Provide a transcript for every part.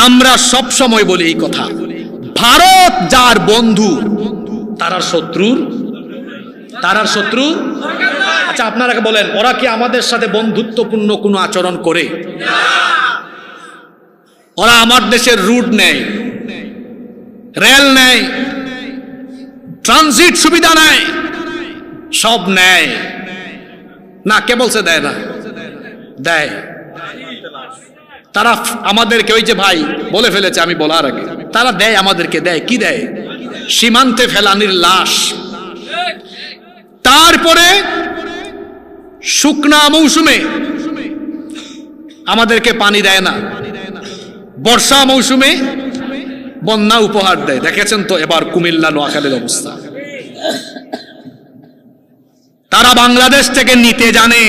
আমরা সব সময় বলি এই কথা, ভারত যার বন্ধু তারার শত্রু। আচ্ছা আপনারা বলেন, ওরা কি আমাদের সাথে বন্ধুত্বপূর্ণ কোনো আচরণ করে? ওরা আমার দেশের রুট নেয়, রেল নেয়, ট্রানজিট সুবিধা নেয়, সব নেয় না? কে বলছে দেয় না? দেয়। তারা আমাদেরকে, ওই যে ভাই বলে ফেলেছে আমি বলার আগে, তারা দেয় আমাদেরকে, দেয় কি দেয়? সীমান্তে ফেলানির লাশ। তারপরে শুকনা মৌসুমে আমাদেরকে পানি দেয় না, বর্ষা মৌসুমে বন্যা উপহার দেয়। দেখেছেন তো এবার কুমিল্লা নোয়াখালীর অবস্থা। তারা বাংলাদেশ থেকে নিতে জানে,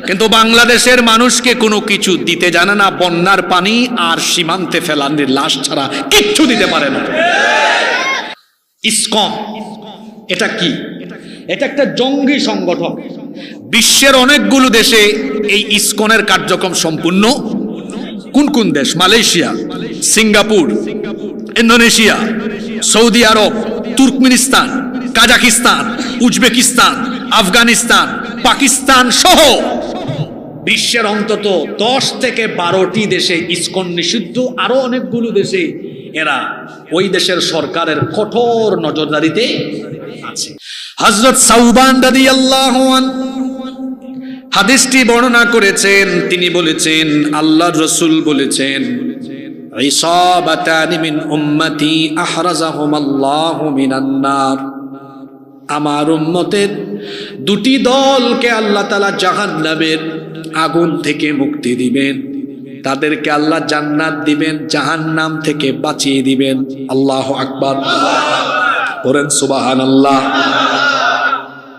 কিন্তু বাংলাদেশের মানুষকে কোনো কিছু দিতে জানে না। বন্যার পানি আর সীমান্তে ফেলানির লাশ ছাড়া কিচ্ছু দিতে পারে না। ইসকন এটা কি? এটা একটা জঙ্গি সংগঠন। বিশ্বের অনেকগুলো দেশে এই ইসকনের কার্যক্রম সম্পূর্ণ। কোন কোন দেশ? Malaysia, Singapore, Indonesia, Saudi Arab, Turkmenistan, Kazakhstan, Uzbekistan, Afghanistan, Pakistan সহ বিশ্বের অন্তত 10 থেকে 12টি দেশে ইসকন নিষিদ্ধ। আরো অনেকগুলো দেশে এরা ওই দেশের সরকারের কঠোর নজরদারিতে আছে। হযরত সাউবান রাদিয়াল্লাহু আনহু হাদিসটি বর্ণনা করেছেন। তিনি বলেছেন, আল্লাহর রাসূল বলেছেন, ইসাবাতানি মিন উম্মতি আহরাজাহুমাল্লাহু মিনান নার। আমার উম্মতের দুটি দলকে আল্লাহ তাআলা জাহান্নামের আগুন থেকে মুক্তি দিবেন, তাদেরকে আল্লাহ জান্নাত দিবেন, জাহান্নাম থেকে বাঁচিয়ে দিবেন। আল্লাহু আকবার, বলেন সুবহানাল্লাহ।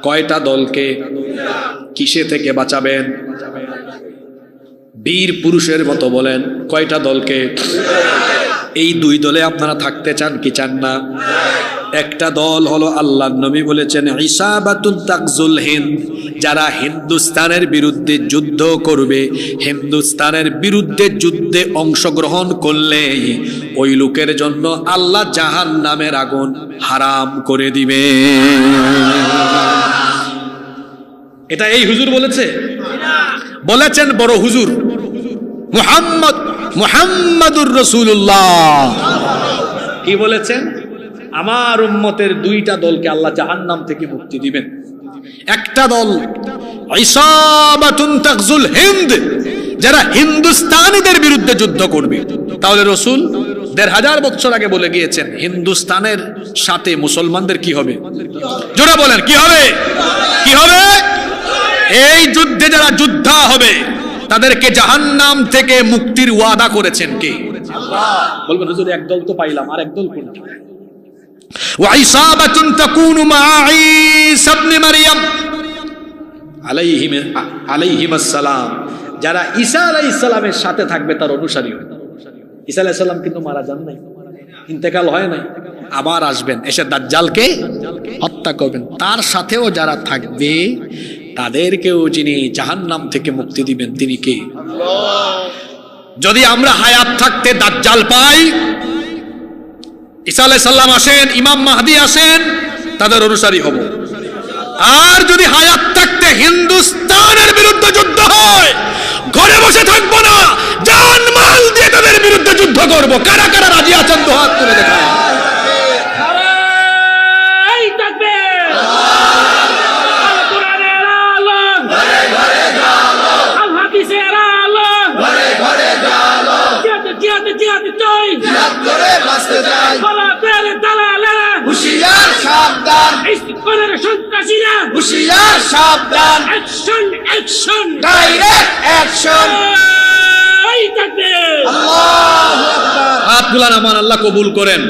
কয়টা দলকে কিসে থেকে বাঁচাবেন? বীর পুরুষের মতো বলেন, কয়টা দলকে? এই দুই দলে আপনারা থাকতে চান কি চান না? একটা দল হলো আল্লাহর নবী বলেছেন ইসাবাতুন তাকজুল হিন্দ, যারা হিন্দুস্তানের বিরুদ্ধে যুদ্ধ করবে, হিন্দুস্তানের বিরুদ্ধে যুদ্ধে অংশগ্রহণ করলে ওই লোকের জন্য আল্লাহ জাহান্নামের আগুন হারাম করে দিবে। এটা এই হুজুর বলেছে? বলেছেন বড় হুজুর মুহাম্মাদুর রাসূলুল্লাহ। কি বলেছেন? আমার উম্মতের দুইটা দলকে আল্লাহ জাহান্নাম থেকে মুক্তি দিবেন। একটা দল ইসাবাতুন তাকজুল হিন্দ, যারা হিন্দুস্তানীদের বিরুদ্ধে যুদ্ধ করবে। তাহলে রাসূল ১৫০০ বছর আগে বলে গিয়েছেন হিন্দুস্তানের সাথে মুসলমানদের কি হবে? জোরে বলেন, কি হবে? কি হবে? এই যুদ্ধে যারা যোদ্ধা হবে তাদেরকে জাহান্নাম থেকে মুক্তির ওয়াদা করেছেন কে? আল্লাহ। বলবেন হুজুর এক দল তো পাইলাম, আর এক দল কোনটা? ওয়াইসাবাতুন তাকুনু মা ঈসা ইবনে মারইয়াম আলাইহিমাস সালাম, যারা ঈসা আলাইহিস সালামের সাথে থাকবে, তার অনুসারী হবে। ঈসা আলাইহিস সালাম কিন্তু মারা যান নাই, ইন্তেকাল হয় নাই, আবার আসবেন, এসে দাজ্জালকে হত্যা করবেন। তার সাথেও যারা থাকবে তাদেরকেও যিনি জাহান্নাম থেকে মুক্তি দিবেন তিনি কে? আল্লাহ। যদি আমরা হায়াত থাকতে দাজ্জাল পাই, ঈসা আলাইহিস সালাম আসেন, ইমাম মাহদি আসেন, তাদের অনুসারী হব। আর যদি হায়াত থাকতে হিন্দুস্তানের বিরুদ্ধে যুদ্ধ হয়, ঘরে বসে থাকবো না, জান মাল দিয়ে তাদের বিরুদ্ধে যুদ্ধ করব। কারা কারা রাজি আছেন? তো হাত তুলে দেখায়। হুশিয়ার সাবধান, ইসকনের সন্ত্রাসীরা হুশিয়ার সাবধান, অ্যাকশন অ্যাকশন, ডাইরেক্ট অ্যাকশন। এই তাকবীর, আল্লাহু আকবার। হাত গুলান আমার আল্লাহ কবুল করেন।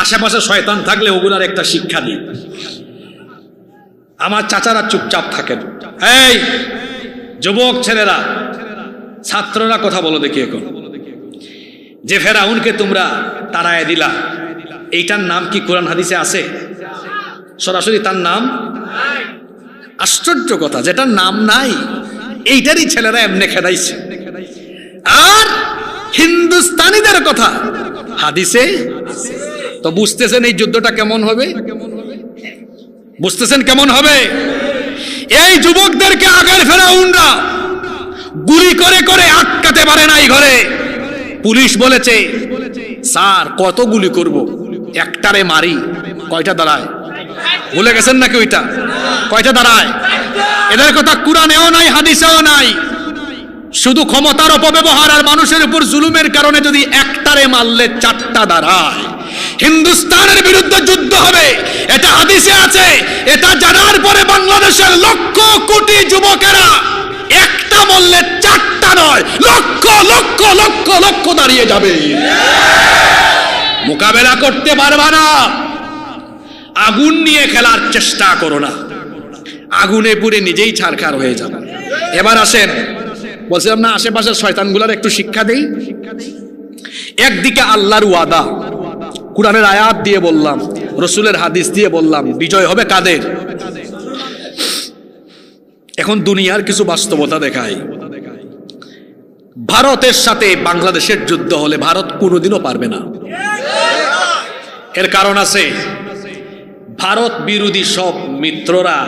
আশেপাশে শয়তান থাকলে ওগুলার একটা শিক্ষা দিই। আমার চাচারা চুপচাপ থাকেন। এই যুবক ছেলেরা, ছাত্ররা কথা বলো দেখি। এখন যে ফেরাউনকে তোমরা তাড়ায় দিলা, এইটার নাম কি কোরআন হাদিসে আছে? সরাসরি তার নাম? আশ্চর্য কথা, যেটার নাম নাই এইটারই ছেলেরা এমনি খেদাইছে। আর হিন্দুস্তানিদের কথা হাদিসে। তো বুঝতেছেন এই যুদ্ধটা কেমন হবে? বুঝতেছেন কেমন হবে? এই যুবকদেরকে আগের ফেরাউনরা গুলি করে করে আটকাতে পারে নাই ঘরে। পুলিশ বলেছে, স্যার কত গুলি করব, একটারে মারি, কয়টা দাঁড়ায়? ভুলে গেছেন নাকি ওইটা? কয়টা দাঁড়ায়? এদের কথা কুরআনেও নাই, হাদিসেও নাই। শুধু ক্ষমতার অপব্যবহার আর মানুষের উপর জুলুমের কারণে যদি একটারে মারলে চারটা দাঁড়ায়। হিন্দুস্তানের বিরুদ্ধে যুদ্ধ হবে, এটা হাদিসে আছে। এটা জানার পরে বাংলাদেশের লক্ষ কোটি যুবকেরা একটা মারলে চারটা নয়, লক্ষ লক্ষ লক্ষ লক্ষ দাঁড়িয়ে যাবে। মোকাবেলা করতে পারবা না, আগুন নিয়ে খেলার চেষ্টা করো না, আগুনে পুড়ে নিজেই ছারখার হয়ে যাবে। এবার আসেন, বলছিলাম না আশেপাশের শয়তানগুলার একটু শিক্ষা দেই। একদিকে আল্লাহর ওয়াদা, কুরআনের আয়াত দিয়ে বললাম, রসুলের হাদিস দিয়ে বললাম, বিজয় হবে কাদের? এখন দুনিয়ার কিছু বাস্তবতা দেখায়। ভারতের সাথে বাংলাদেশের যুদ্ধ হলে ভারত কোনোদিনও পারবে না। এর কারণ আছে, ভারত বিরোধী সব মিত্ররা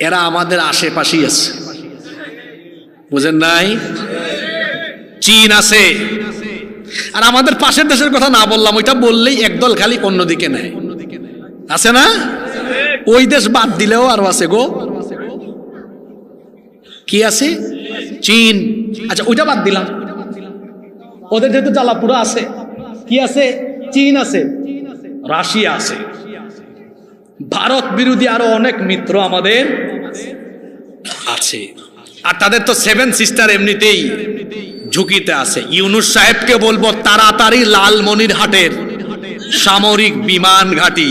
এরা আমাদের আশেপাশেই আছে, বুঝেন নাই? চীন আছে, আর আমাদের পাশের দেশের কথা না বললাম, ওইটা বললেই একদল খালি অন্যদিকে নেয়, আছে না? ওই দেশ বাদ দিলেও আরো আছে গো। কি আছে? চীন। আচ্ছা ওইটা বাদ দিলাম, ওদের যেহেতু জ্বালাপুরা আছে। কি আছে? চীন আছে, রাশিয়া আছে। ভারত বিরোধী আরো অনেক মিত্র আমাদের আছে, আর তাদের তো সেভেন সিস্টার এমনিতেই ঝুঁকিতে আছে। ইউনূস সাহেবকে বলবো তাড়াতাড়ি লালমনিরহাটের সামরিক বিমান ঘাঁটি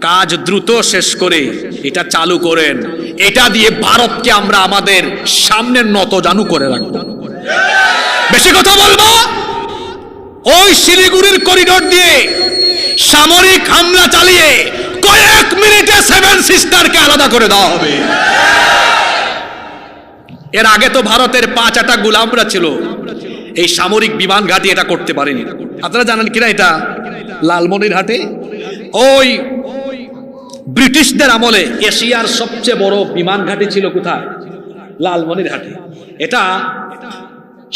কাজ দ্রুত শেষ করে এটা চালু করেন। এটা দিয়ে ভারতকে আমরা আমাদের সামনে নতজানু করে রাখবো। বেশি কথা বলবো, ওই শিলিগুড়ির করিডোর দিয়ে সামরিক হামলা চালিয়ে কয়েক মিনিটে সেভেন সিস্টারকে আলাদা করে দেওয়া হবে। এর আগে তো ভারতের 5-8 গোলামরা ছিল, এই সামরিক বিমান ঘাঁটি এটা করতে পারেনি। আপনারা জানেন কিনা এটা? লালমনিরহাটে ওই ব্রিটিশদের আমলে এশিয়ার সবচেয়ে বড় বিমান ঘাঁটি ছিল কোথায়? লালমনিরহাটে। এটা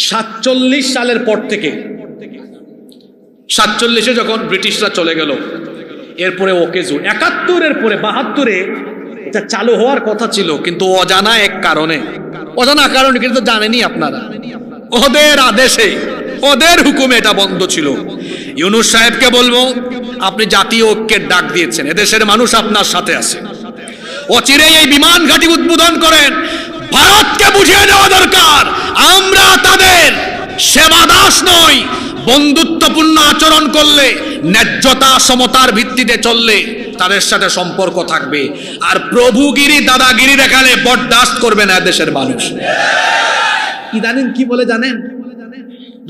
47 সালের পর থেকে, 47-এ যখন ব্রিটিশরা চলে গেল, এরপরে ওকে 71-এর পরে 72-এ এটা চালু হওয়ার কথা ছিল, কিন্তু অজানা এক কারণে, অজানা কারণে কিন্তু জানেনই আপনারা, ওদের আদেশে, ওদের হুকুমে এটা বন্ধ ছিল। ইউনূস সাহেবকে বলবো, আপনি জাতীয় ঐক্যের ডাক দিয়েছেন, এদেশের মানুষ আপনার সাথে আছে, অচিরেই এই বিমান ঘাঁটি উদ্বোধন করেন। ভারতকে বুঝিয়ে দেওয়া দরকার, আমরা তাদের সেবাদাস নই। বন্ধুত্বপূর্ণ আচরণ করলে, ন্যায্যতা সমতার ভিত্তিতে চললে তাদের সাথে সম্পর্ক থাকবে, আর প্রভুগিরি দাদাগিরি দেখালে বরদাস্ত করবে না দেশের মানুষ। ইদানিং কি বলে জানেন?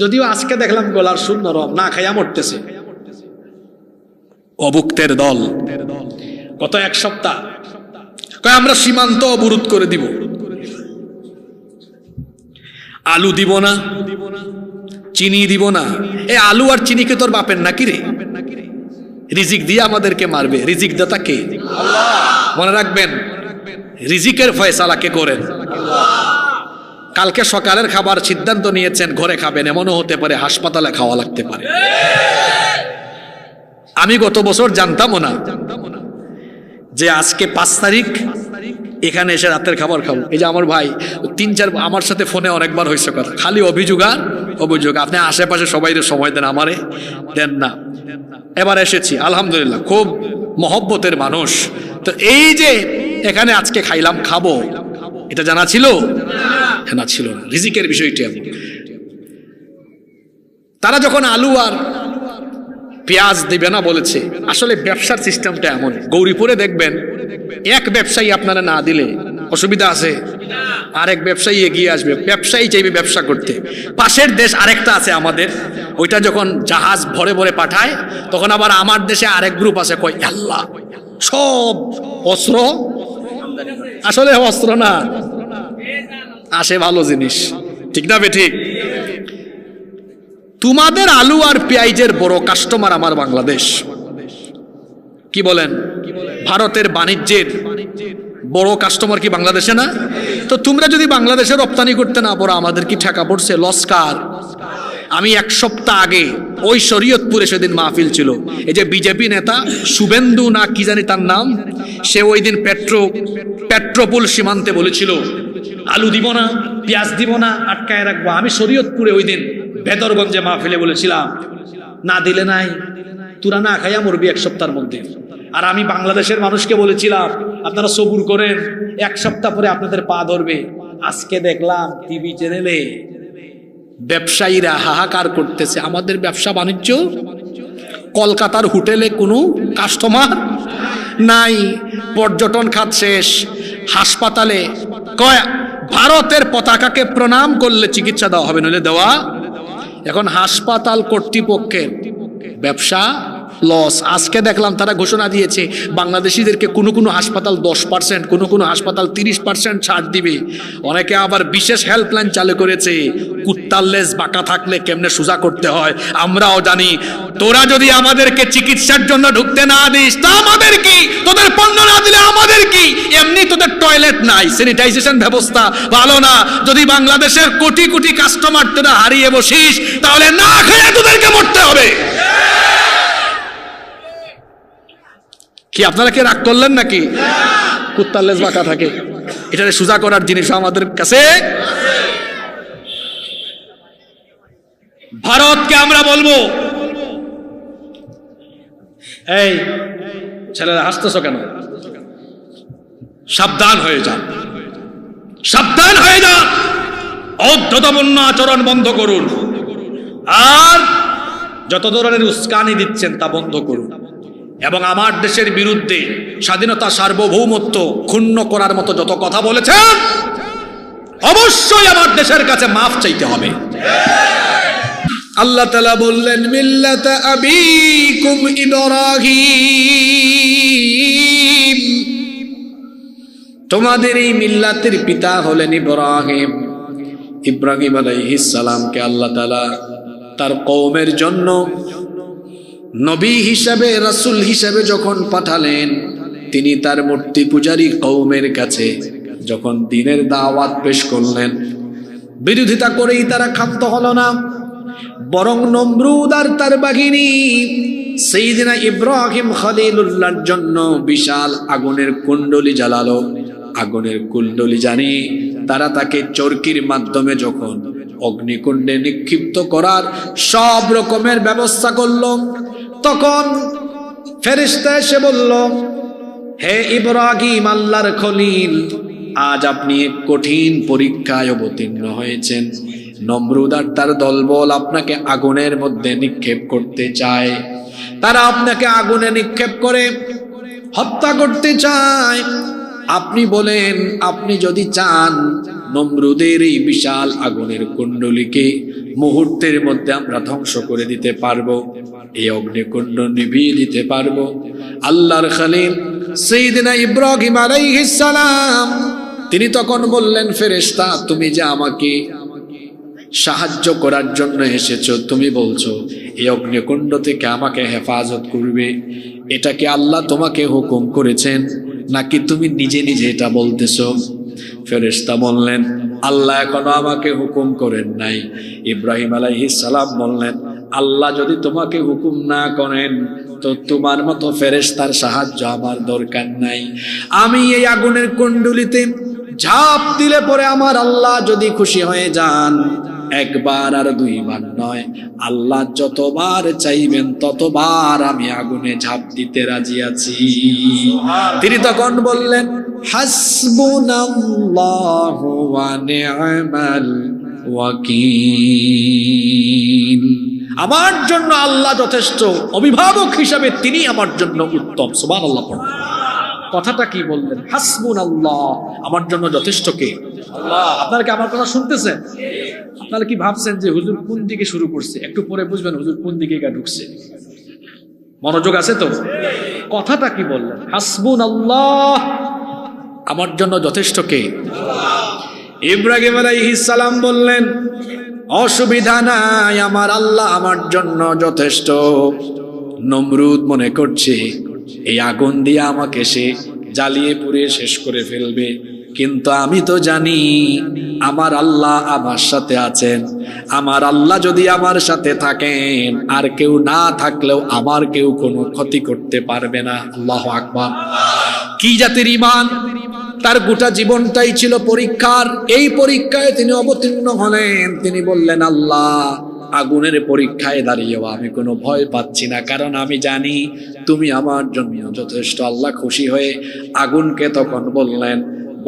যদিও আজকে দেখলাম গলার সুর নরম, না খাইয়া মরতেছে। অভুক্তের দল গত 1 সপ্তাহ কয় আমরা সীমান্ত অবরোধ করে দিব, আলু দিব না, চিনি দিব না। এই আলু আর চিনিকে তোর বাপের নাকি রে? রিজিক দিয়ে আমাদেরকে মারবে। রিজিক দাতা কে? মনে রাখবেন, রিজিকের ফয়সালা কে করেন? কালকে সকালের খাবার সিদ্ধান্ত নিয়েছেন ঘরে খাবেন, এমনও হতে পারে হাসপাতালে খাওয়া লাগতে পারে। আমি গত বছর জানতামও না যে আজকে 5 তারিখ এখানে এসে রাতের খাবার খাবো। এই যে আমার ভাই 3-4 আমার সাথে ফোনে অনেকবার হয়েছে কথা, খালি অভিযোগ আর অভিযোগ। আপনি আশেপাশে সবাই সময় দেন, আমারে দেন না। এবার এসেছি, আলহামদুলিল্লাহ, খুব মহব্বতের মানুষ। তো এই যে এখানে আজকে খাইলাম, খাবো, এটা জানা ছিল? না ছিল না। রিজিকের বিষয়টি এমন। তারা যখন আলু আর পেঁয়াজ দিবে না বলেছে, আসলে ব্যবসার সিস্টেমটা এমন। গৌরীপুরে দেখবেন, এক ব্যবসায়ী আপনারা না দিলে অসুবিধা আছে, আরেক ব্যবসায়ী এগিয়ে আসবে, ব্যবসায়ী চাইবে ব্যবসা করতে। পাশের দেশ আরেকটা আছে আমাদের, ওইটা যখন জাহাজ ভরে ভরে পাঠায়, তখন আবার আমার দেশে আরেক গ্রুপ আছে, কয় আল্লাহ সব অস্ত্র, আসলে অস্ত্র না, আসে ভালো জিনিস, ঠিক না বে ঠিক? তোমাদের আলু আর পেঁয়াজের বড় কাস্টমার আমার বাংলাদেশ। কি বলেন? ভারতের বাণিজ্যের বড় কাস্টমার কি বাংলাদেশে না? তো তোমরা যদি বাংলাদেশে রপ্তানি করতে না পারো, আমাদের কি ঠেকা পড়ছে? লস্কার। আমি এক সপ্তাহ আগে ওই শরীয়তপুরে সেদিন মাহফিল ছিল, এই যে বিজেপি নেতা শুভেন্দু না কি জানি তার নাম, সে ওই দিন পেট্রোপোল সীমান্তে বলেছিল আলু দিব না, পেঁয়াজ দিব না, আটকায় রাখবো। আমি শরীয়তপুরে ওই দিন ভেতরগঞ্জে মাহফিলে বলেছিলাম, না দিলে নাই, তোরা না খাইয়া মরবি এক সপ্তাহের মধ্যে। আর আমি বাংলাদেশের মানুষকে বলেছিলাম আপনারা সবুর করেন, এক সপ্তাহ পরে আপনাদের পা ধরবে। আজকে দেখলাম টিভি চ্যানেলে ব্যবসায়ীরা হাহাকার করতেছে, আমাদের ব্যবসা বাণিজ্য, কলকাতার হোটেলে কোনো কাস্টমার নাই, পর্যটন খাত শেষ, হাসপাতালে কয় ভারতের পতাকাকে প্রণাম করলে চিকিৎসা দেওয়া হবে, নইলে দেওয়া। এখন হাসপাতাল কর্তৃপক্ষের ব্যবসা লস। আজকে দেখলাম তারা ঘোষণা দিয়েছে বাংলাদেশিদেরকে কোনো কোনো হাসপাতাল 10%, কোনো কোনো হাসপাতাল 30% ছাড় দিবে। অনেকে আবার বিশেষ হেল্পলাইন চালু করেছে, কুত্তার লেজ বাঁকা থাকলে কেমনে সোজা করতে হয় আমরাও জানি। তোরা যদি আমাদেরকে চিকিৎসার জন্য ঢুকতে না দিস তা আমাদের কি? তোদের পণ্য না দিলে আমাদের কি? এমনি তোদের টয়লেট নাই, স্যানিটাইজেশন ব্যবস্থা ভালো না। যদি বাংলাদেশের কোটি কোটি কাস্টমার তোরা হারিয়ে বসিস, তাহলে না খেয়ে তোদেরকে মরতে হবে। কি আপনারা কি রাগ করলেন নাকি? কুত্তার লেজ বাঁকা থাকে, এটা সোজা করার জিনিস আমাদের কাছে। ভারতকে আমরা বলবো, এই ছেলেরা হাসতেছ কেন? সাবধান হয়ে যান, সাবধান হয়ে যান, অধ্যতাপূর্ণ আচরণ বন্ধ করুন, আর যত ধরনের উস্কানি দিচ্ছেন তা বন্ধ করুন। এবং আমার দেশের বিরুদ্ধে স্বাধীনতা সার্বভৌমত্ব ক্ষুণ্ণ করার মতো যত কথা বলেছেন, অবশ্যই আমার দেশের কাছে মাফ চাইতে হবে। আল্লাহ তাআলা বললেন মিল্লাতা আবিকুম ইব্রাহিম, তোমাদের এই মিল্লাতের পিতা হলেন ইব্রাহিম। ইব্রাহিম আলাইহিস সালামকে আল্লাহ তাআলা তার কওমের জন্য নবী হিসাবে, রাসূল হিসাবে যখন পাঠালেন, তিনি তার মূর্তি পূজারী কওমের কাছে যখন দ্বীনের দাওয়াত পেশ করলেন, বিরোধিতা করেই তারা ক্ষান্ত হলো না, বরং নমরুদ আর তার বাহিনী সাইয়েদনা ইব্রাহিম খলিলুল্লাহর জন্য বিশাল আগুনের কুণ্ডলী জ্বালালো। আগুনের কুণ্ডলী জানি তারা তাকে চরকির মাধ্যমে যখন অগ্নিকুণ্ডে নিক্ষিপ্ত করার সব রকমের ব্যবস্থা করলো, তখন ফেরেশতা এসে বলল, হে ইব্রাহিম, আল্লাহর খলিল, আজ আপনি এক কঠিন পরীক্ষায় অবতীর্ণ হয়েছেন। নমরুদ আর তার দলবল আপনাকে আগুনের মধ্যে নিক্ষেপ করতে চায়, তারা আপনাকে আগুনে নিক্ষেপ করে হত্যা করতে চায়। আপনি বলেন, আপনি যদি চান নমরুদের এই বিশাল আগুনের কুণ্ডলীকে মুহূর্তের মধ্যে আমরা ধ্বংস করে দিতে পারবো, এই অগ্নিকুণ্ড নিভিয়ে দিতে পারবো। আল্লাহর খলিল সাইয়েদনা ইব্রাহিম আলাইহিস সালাম তিনি তখন বললেন, ফেরেশতা, তুমি যে আমাকে সাহায্য করার জন্য এসেছো, তুমি বলছো এই অগ্নিকুণ্ড থেকে আমাকে হেফাজত করবে, এটা কি আল্লাহ তোমাকে হুকুম করেছেন নাকি তুমি নিজে নিজে এটা বলতেছো? ফেরেশতা বললেন, আল্লাহ এখনো আমাকে হুকুম করেন নাই। ইব্রাহিম আলাইহিস সালাম বললেন, আল্লাহ যদি তোমাকে হুকুম না করেন তো তোমার মতো ফেরেশতার সাহায্য আমার দরকার নাই। আমি এই আগুনের কুণ্ডলীতে ঝাঁপ দিলে পরে আমার আল্লাহ যদি খুশি হয়ে যান, একবার আর দুইবার নয়, আল্লাহ যতবার চাইবেন ততবার আমি আগুনে ঝাঁপ দিতে রাজি আছি। তিনি তখন বললেন, হাসবুনাল্লাহু ওয়া নি'মাল ওয়াকিল, আমার জন্য আল্লাহ যথেষ্ট, অভিভাবক হিসাবে তিনি আমার জন্য উত্তম। সুবহানাল্লাহ। কথাটা কি বললেন? হাসবুনাল্লাহ, আমার জন্য যথেষ্ট কে? আল্লাহ। আপনারা কি আমার কথা শুনতেছেন? আপনারা কি ভাবছেন যে হুজুর কোন দিকে শুরু করছে? একটু পরে বুঝবেন হুজুর কোন দিকে ঢুকছে। মনোযোগ আছে তো? কথাটা কি বললেন? হাসবুনাল্লাহ, আমার জন্য যথেষ্ট কে? আল্লাহ। ইব্রাহিম আলাইহিস সালাম বললেন, অসুবিধা নাই, আমার আল্লাহ আমার জন্য যথেষ্ট। নমরুদ মনে করছে এই আগুন দিয়ে আমাকে সে জ্বালিয়ে পুড়িয়ে শেষ করে ফেলবে, কিন্তু আমি তো জানি আমার আল্লাহ আমার সাথে আছেন। আমার আল্লাহ যদি আমার সাথে থাকেন, আর কেউ না থাকলেও আমার কেউ কোনো ক্ষতি করতে পারবে না। আল্লাহু আকবার। কি জাতির ঈমান! তার গোটা জীবনটাই ছিল পরীক্ষার। এই পরীক্ষায় তিনি অবতীর্ণ হলেন। তিনি বললেন, আল্লাহ, আগুনের পরীক্ষায় দাঁড়িয়েও আমি কোনো ভয় পাচ্ছি না, কারণ আমি জানি তুমি আমার জন্য যথেষ্ট। আল্লাহ খুশি হয়ে আগুনকে তখন বললেন,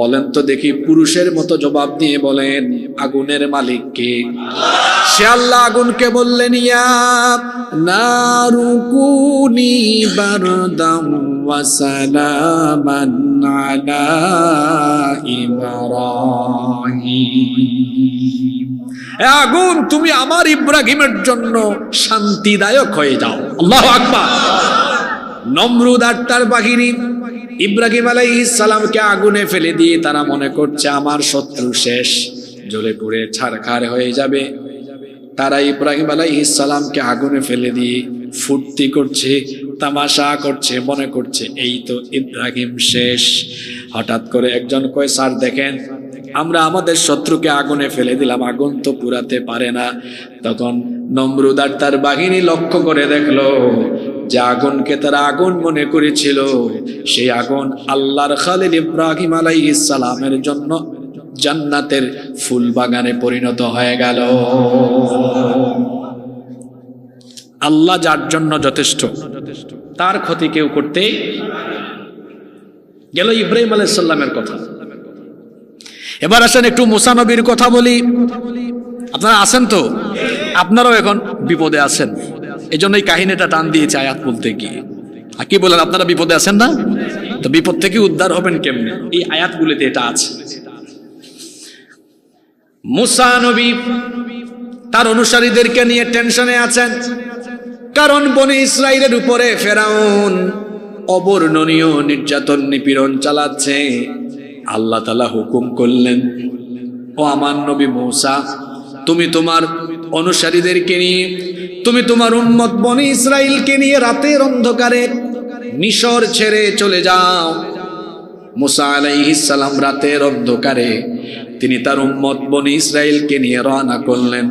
বলেন তো দেখি, পুরুষের মতো জবাব দিয়ে বলেন, আগুনের মালিক কে? সে আল্লাহ আগুনকে বললেন, ইয়া নারু কুনি বারদাম ওয়া সালামান আলা ইব্রাহিম। আগুন, তুমি আমার ইব্রাহিমের জন্য শান্তিদায়ক হয়ে যাও। আল্লাহু আকবার। নমরুদ আর তার বাহিনী ইব্রাহিম আলাইহিস সালামকে আগুনে ফেলে দিয়ে তারা মনে করছে আমার শত্রু শেষ, জ্বলে পুড়ে ছারখার হয়ে যাবে। তারা ইব্রাহিম আলাইহিস সালামকে আগুনে ফেলে দিয়ে ফুর্তি করছে, তামাশা করছে, মনে করছে এই তো ইব্রাহিম শেষ। হঠাৎ করে একজন কয়, স্যার দেখেন, আমরা আমাদের শত্রুকে আগুনে ফেলে দিলাম, আগুন তো পুরাতে পারে না। তখন নমরুদ আর তার বাহিনী লক্ষ্য করে দেখলো যে আগুনকে তারা আগুন মনে করেছিল, সেই আগুন আল্লাহর খালিল ইব্রাহিম আলাইহিস সালামের জন্য জান্নাতের ফুল বাগানে পরিণত হয়ে গেল। আল্লাহ যার জন্য যথেষ্ট, তার ক্ষতি কেউ করতে গেল। ইব্রাহিম আলাইহিস সালামের কথা। এবার আসেন একটু মুসা নবীর কথা বলি। আপনারা আছেন তো? আপনারাও এখন বিপদে আছেন, এই জন্য এই কাহিনীটা টান দিয়েছে আয়াত বলতে গিয়ে। আর কি বলেন, আপনারা বিপদে আছেন না? তো বিপদ থেকে উদ্ধার হবেন কেমনে? এই আয়াতগুলিতে এটা আছে। মুসা নবী তার অনুসারীদেরকে নিয়ে টেনশনে আছেন, কারণ বনি ইসরাইলের উপরে ফেরাউন অবর্ণনীয় নির্যাতন নিপীড়ন চালাচ্ছে। আল্লাহ তাআলা হুকুম করলেন, ও আমার নবী মুসা, তুমি তোমার অনুসারীদেরকে নিয়ে, তুমি তোমার উম্মত বনি ইসরাইলকে নিয়ে রাতের অন্ধকারে মিশর ছেড়ে চলে যাও। মুসা আলাইহিস সালাম রাতের অন্ধকারে তিনি তার উম্মত বনি ইসরাইলকে নিয়ে রওনা করলেন।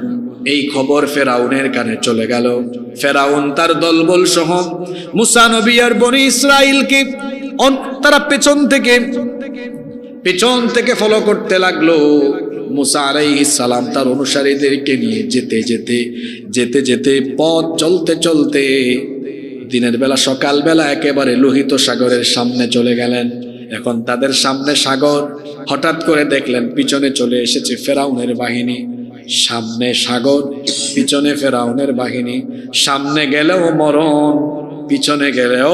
এই খবর ফেরাউনের কানে চলে গেল। ফেরাউন তার দলবল সহ মুসা নবী আর বনি ইসরাইলকে তারা পেছন থেকে ফলো করতে লাগলো। মুসা আলাইহিস সালাম তার অনুসারীদেরকে নিয়ে যেতে যেতে পথ চলতে দিনের বেলা, সকালবেলা একেবারে লোহিত সাগরের সামনে চলে গেলেন। এখন তাদের সামনে সাগর, হঠাৎ করে দেখলেন পিছনে চলে এসেছে ফেরাউনের বাহিনী। সামনে সাগর, পিছনে ফেরাউনের বাহিনী। সামনে গেলেও মরণ, পিছনে গেলেও।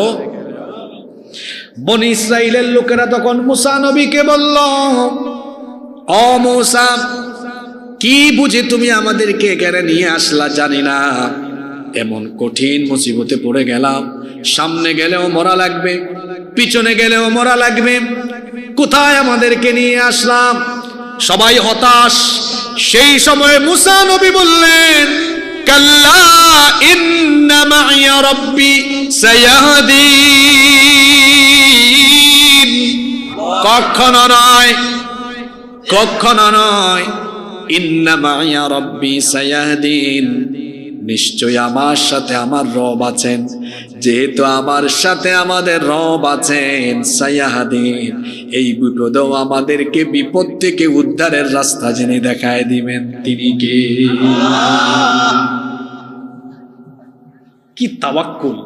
বনি ইসরাইলের লোকেরা তখন মুসা নবীকে বলল, ও মুসা, কি বুঝি তুমি আমাদেরকে এখানে নিয়ে আসলা? জানি না, এমন কঠিন মুসিবতে পড়ে গেলাম, সামনে গেলেও মরা লাগবে, পিছনে গেলেও মরা লাগবে, কোথায় আমাদেরকে নিয়ে আসলাম? সবাই হতাশ। সেই সময় মুসা নবী বললেন, কাল্লা ইন্না মাইয়া রাব্বি সায়াহদিন। কখনো নয়, ইন্না মাইয়া রাব্বি সায়াহদিন, নিশ্চয় আমার সাথে আমার রব আছেন। যেহেতু আমার সাথে আমাদের রব আছেন, সায়াহদিন, এই বিপদেও আমাদেরকে বিপদ থেকে উদ্ধারের রাস্তা জেনে দেখায় দিবেন। তিনি কে? কি তাওয়াক্কুল!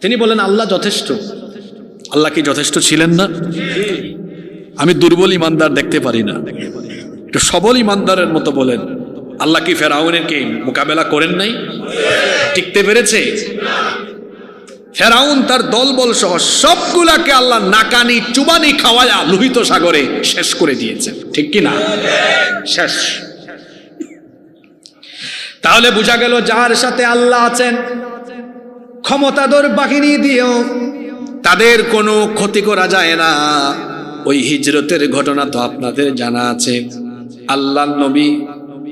তিনি বলেন আল্লাহ যথেষ্ট। আল্লাহ কি যথেষ্ট ছিলেন না? আমি দুর্বল ইমানদার দেখতে পারি না, একটু সবল ইমানদারের মতো বলেন, আল্লাহ কি ফেরাউনকে মোকাবেলা করেন নাই? টিকতে পেরেছে? ফেরাউন তার দলবল সহ সবগুলাকে আল্লাহ নাকানি চুবানি খাওয়ায়া লোহিত সাগরে শেষ করে দিয়েছেন, ঠিক কি না? শেষ। তাহলে বোঝা গেল যার সাথে আল্লাহ আছেন, ক্ষমতাধর বাহিনী দিয়েও তাদের কোনো ক্ষতি করা যায় না। ওই হিজরতের ঘটনা তো আপনাদের জানা আছে। আল্লাহর নবী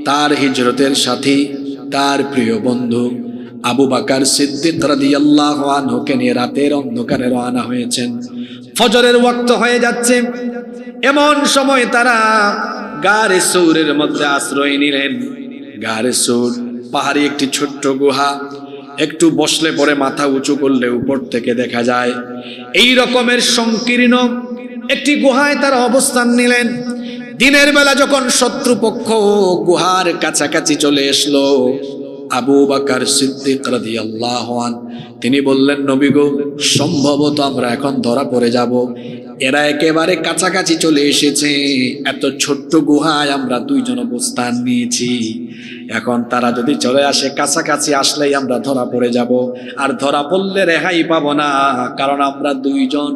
তার হিজরতের সাথী, তার প্রিয় বন্ধু আবু বকর সিদ্দিক রাদিয়াল্লাহু আনহুকে নিয়ে রাতের অন্ধকারে রওনা হয়েছেন। ফজরের ওয়াক্ত হয়ে যাচ্ছে, এমন সময় তারা গারে সৌরের মধ্যে আশ্রয় নিলেন। গারে সৌর পাহাড়ি একটি ছোট্ট গুহা, একটু বসলে পরে মাথা উঁচু করলে উপর থেকে দেখা যায়। এই রকমের সংকীর্ণ একটি গুহায় তারা অবস্থান নিলেন। দিনের বেলা যখন শত্রুপক্ষ গুহার কাছাকাছি চলে আসলো, আবু বকর সিদ্দিক রাদিয়াল্লাহু আনহু তিনি বললেন, নবী গো, সম্ভবত আমরা এখন ধরা পড়ে যাব। এরা একেবারে কাছাকাছি চলে এসেছে, এত ছোট্ট গুহায় আমরা দুইজন অবস্থান নিয়েছি। এখন তারা যদি চলে আসে, কাছাকাছি আসলেই আমরা ধরা পড়ে যাব, আর ধরা পড়লে রেহাই পাবো না, কারণ আমরা দুইজন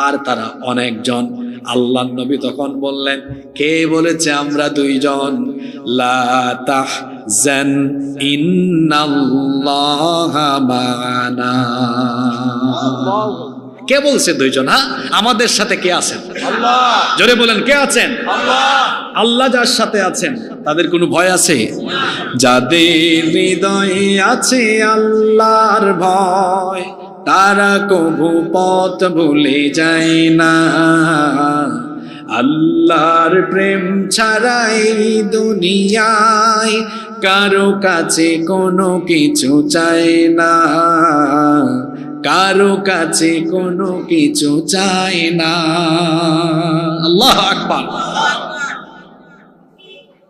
আর তারা অনেকজন। আল্লাহর নবী তখন বললেন, কে বলেছে আমরা দুইজন? লা তাহজান ইন্নাল্লাহা মা'ানা। কে বলছে দুইজন? হ্যাঁ, আমাদের সাথে কে আছেন? আল্লাহ। জোরে বলেন, কে আছেন? আল্লাহ। আল্লাহ যার সাথে আছেন তাদের কোনো ভয় আছে? যাদের হৃদয়ে আছে আল্লাহর ভয়, তারা কভু পথ ভুলে যায় না। আল্লাহর প্রেম ছাড়াই দুনিয়ায় কারো কাছে কোনো কিছু চায় না, কারো কাছে কোনো কিছু চায় না। আল্লাহু আকবার।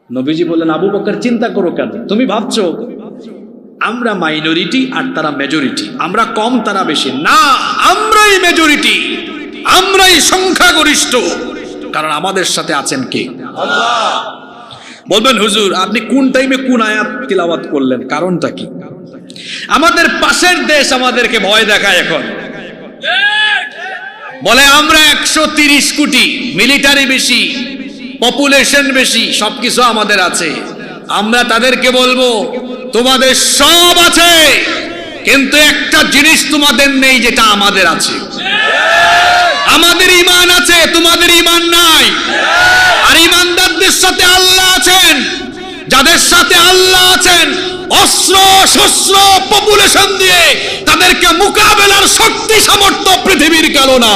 নবীজি বললেন, আবু বকর চিন্তা করো কেন? তুমি ভাবছো আমরা মাইনরিটি আর তারা মেজরিটি, আমরা কম তারা বেশি। না, আমরাই মেজরিটি, আমরাই সংখ্যাগরিষ্ঠ, কারণ আমাদের সাথে আছেন কে? আল্লাহ। বলবেন, হুজুর আপনি কোন টাইমে কোন আয়াত তিলাওয়াত করলেন, কারণটা কি? আমাদের পাশের দেশ আমাদেরকে ভয় দেখায় এখন, বলে আমরা 130 কোটি, মিলিটারি বেশি, পপুলেশন বেশি, সবকিছু আমাদের আছে। আমরা তাদেরকে বলবো, তোমাদের সব আছে, কিন্তু একটা জিনিস তোমাদের নেই যেটা আমাদের আছে। আমাদের ঈমান আছে, তোমাদের ঈমান নাই। আর ঈমানদারদের সাথে আল্লাহ আছেন, যাদের সাথে আল্লাহ আছেন, অস্ত্র শস্ত্র পপুলেশন দিয়ে তাদেরকে মোকাবেলার শক্তি সামর্থ্য পৃথিবীর কালো না।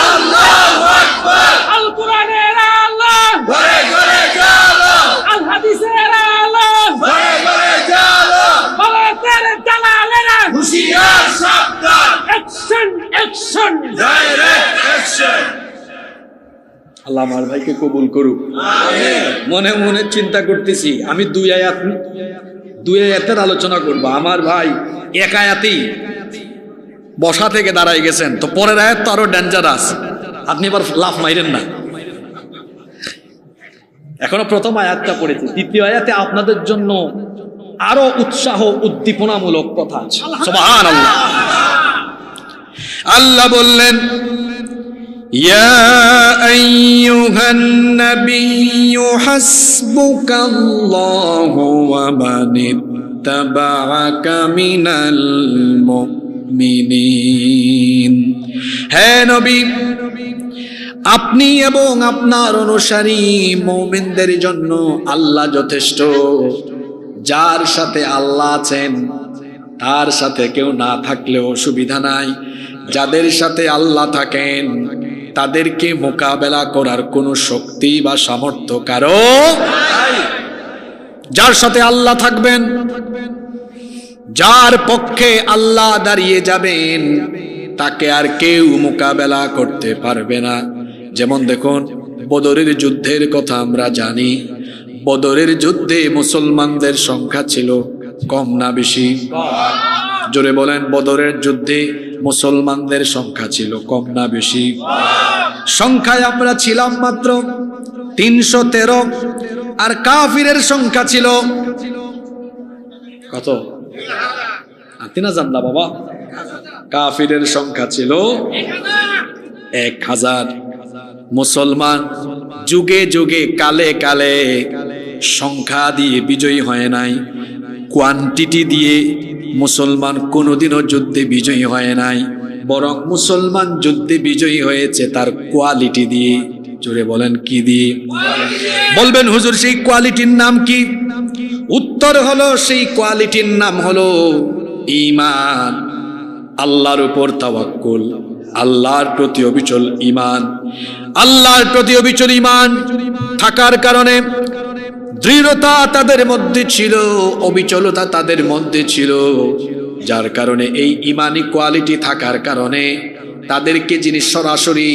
আল্লাহু আকবার। আল কোরআনের আল্লাহ, ঘরে ঘরে জালো। আল হাদিসের আল্লাহ, ঘরে ঘরে জালো। বলাতের দালালেরা হুশিয়ার সাবধান। Action action, direct action. আল্লাহ আমার ভাইকে কবুল করুক, আমিন। মনে মনে চিন্তা করতেছি, আমি দুই আয়াতের আলোচনা করব। আমার ভাই এক আয়াতেই বসা থেকে দাঁড়াই গেছেন, তো পরের আয়াত তো আরো ডেঞ্জারাস, আপনি এবার লাফ মাইরেন না। এখনো প্রথম আয়াতটা পড়েছি, দ্বিতীয় আয়াতে আপনাদের জন্য আরো উৎসাহ উদ্দীপনামূলক কথা আছে। সুবহানাল্লাহ। আল্লাহ বললেন, ইয়া আইয়ুহান নাবিয়্যু হাসবুকাল্লাহু ওয়া মানিত্তাবা'আকা মিনাল মুমিনিন। হে নবী, আপনি এবং আপনার অনুসারী মুমিনদের জন্য আল্লাহ যথেষ্ট। যার সাথে আল্লাহ আছেন তার সাথে কেউ না থাকলেও অসুবিধা নাই। যাদের সাথে আল্লাহ থাকেন তাদেরকে মোকাবেলা করার কোনো শক্তি বা সামর্থ্য কারো নাই। যার সাথে আল্লাহ থাকবেন, যার পক্ষে আল্লাহ দাঁড়িয়ে যাবেন, তাকে আর কেউ মোকাবেলা করতে পারবে না। যেমন দেখুন, বদরের যুদ্ধের কথা আমরা জানি। বদরের যুদ্ধে মুসলমানদের সংখ্যা ছিল কম না বেশি? জোরে বলেন, বদরের যুদ্ধে মুসলমানদের সংখ্যা ছিল কম না বেশি? সংখ্যায় আমরা ছিলাম মাত্র 313, আর কাফিরের সংখ্যা ছিল কত? 3000 না বাবা, কাফিরের সংখ্যা ছিল 1000। মুসলমান যুগে যুগে কালে কালে সংখ্যা দিয়ে বিজয়ী হয় নাই, কোয়ান্টিটি দিয়ে মুসলমান কোনোদিনও যুদ্ধে বিজয়ী হয় নাই, বরং মুসলমান যুদ্ধে বিজয়ী হয়েছে তার কোয়ালিটি দিয়ে। জোরে বলেন কি দিয়ে? বলবেন হুজুর সেই কোয়ালিটির নাম কি? উত্তর হলো সেই কোয়ালিটির নাম হলো ঈমান, আল্লাহর উপর তাওয়াক্কুল, আল্লাহর প্রতি অবিচল ঈমান। আল্লাহর প্রতি অবিচল ঈমান থাকার কারণে দৃঢ়তা তাদের মধ্যে ছিল, অবিচলতা তাদের মধ্যে ছিল, যার কারণে এই ঈমানি কোয়ালিটি থাকার কারণে তাদেরকে যিনি সরাসরি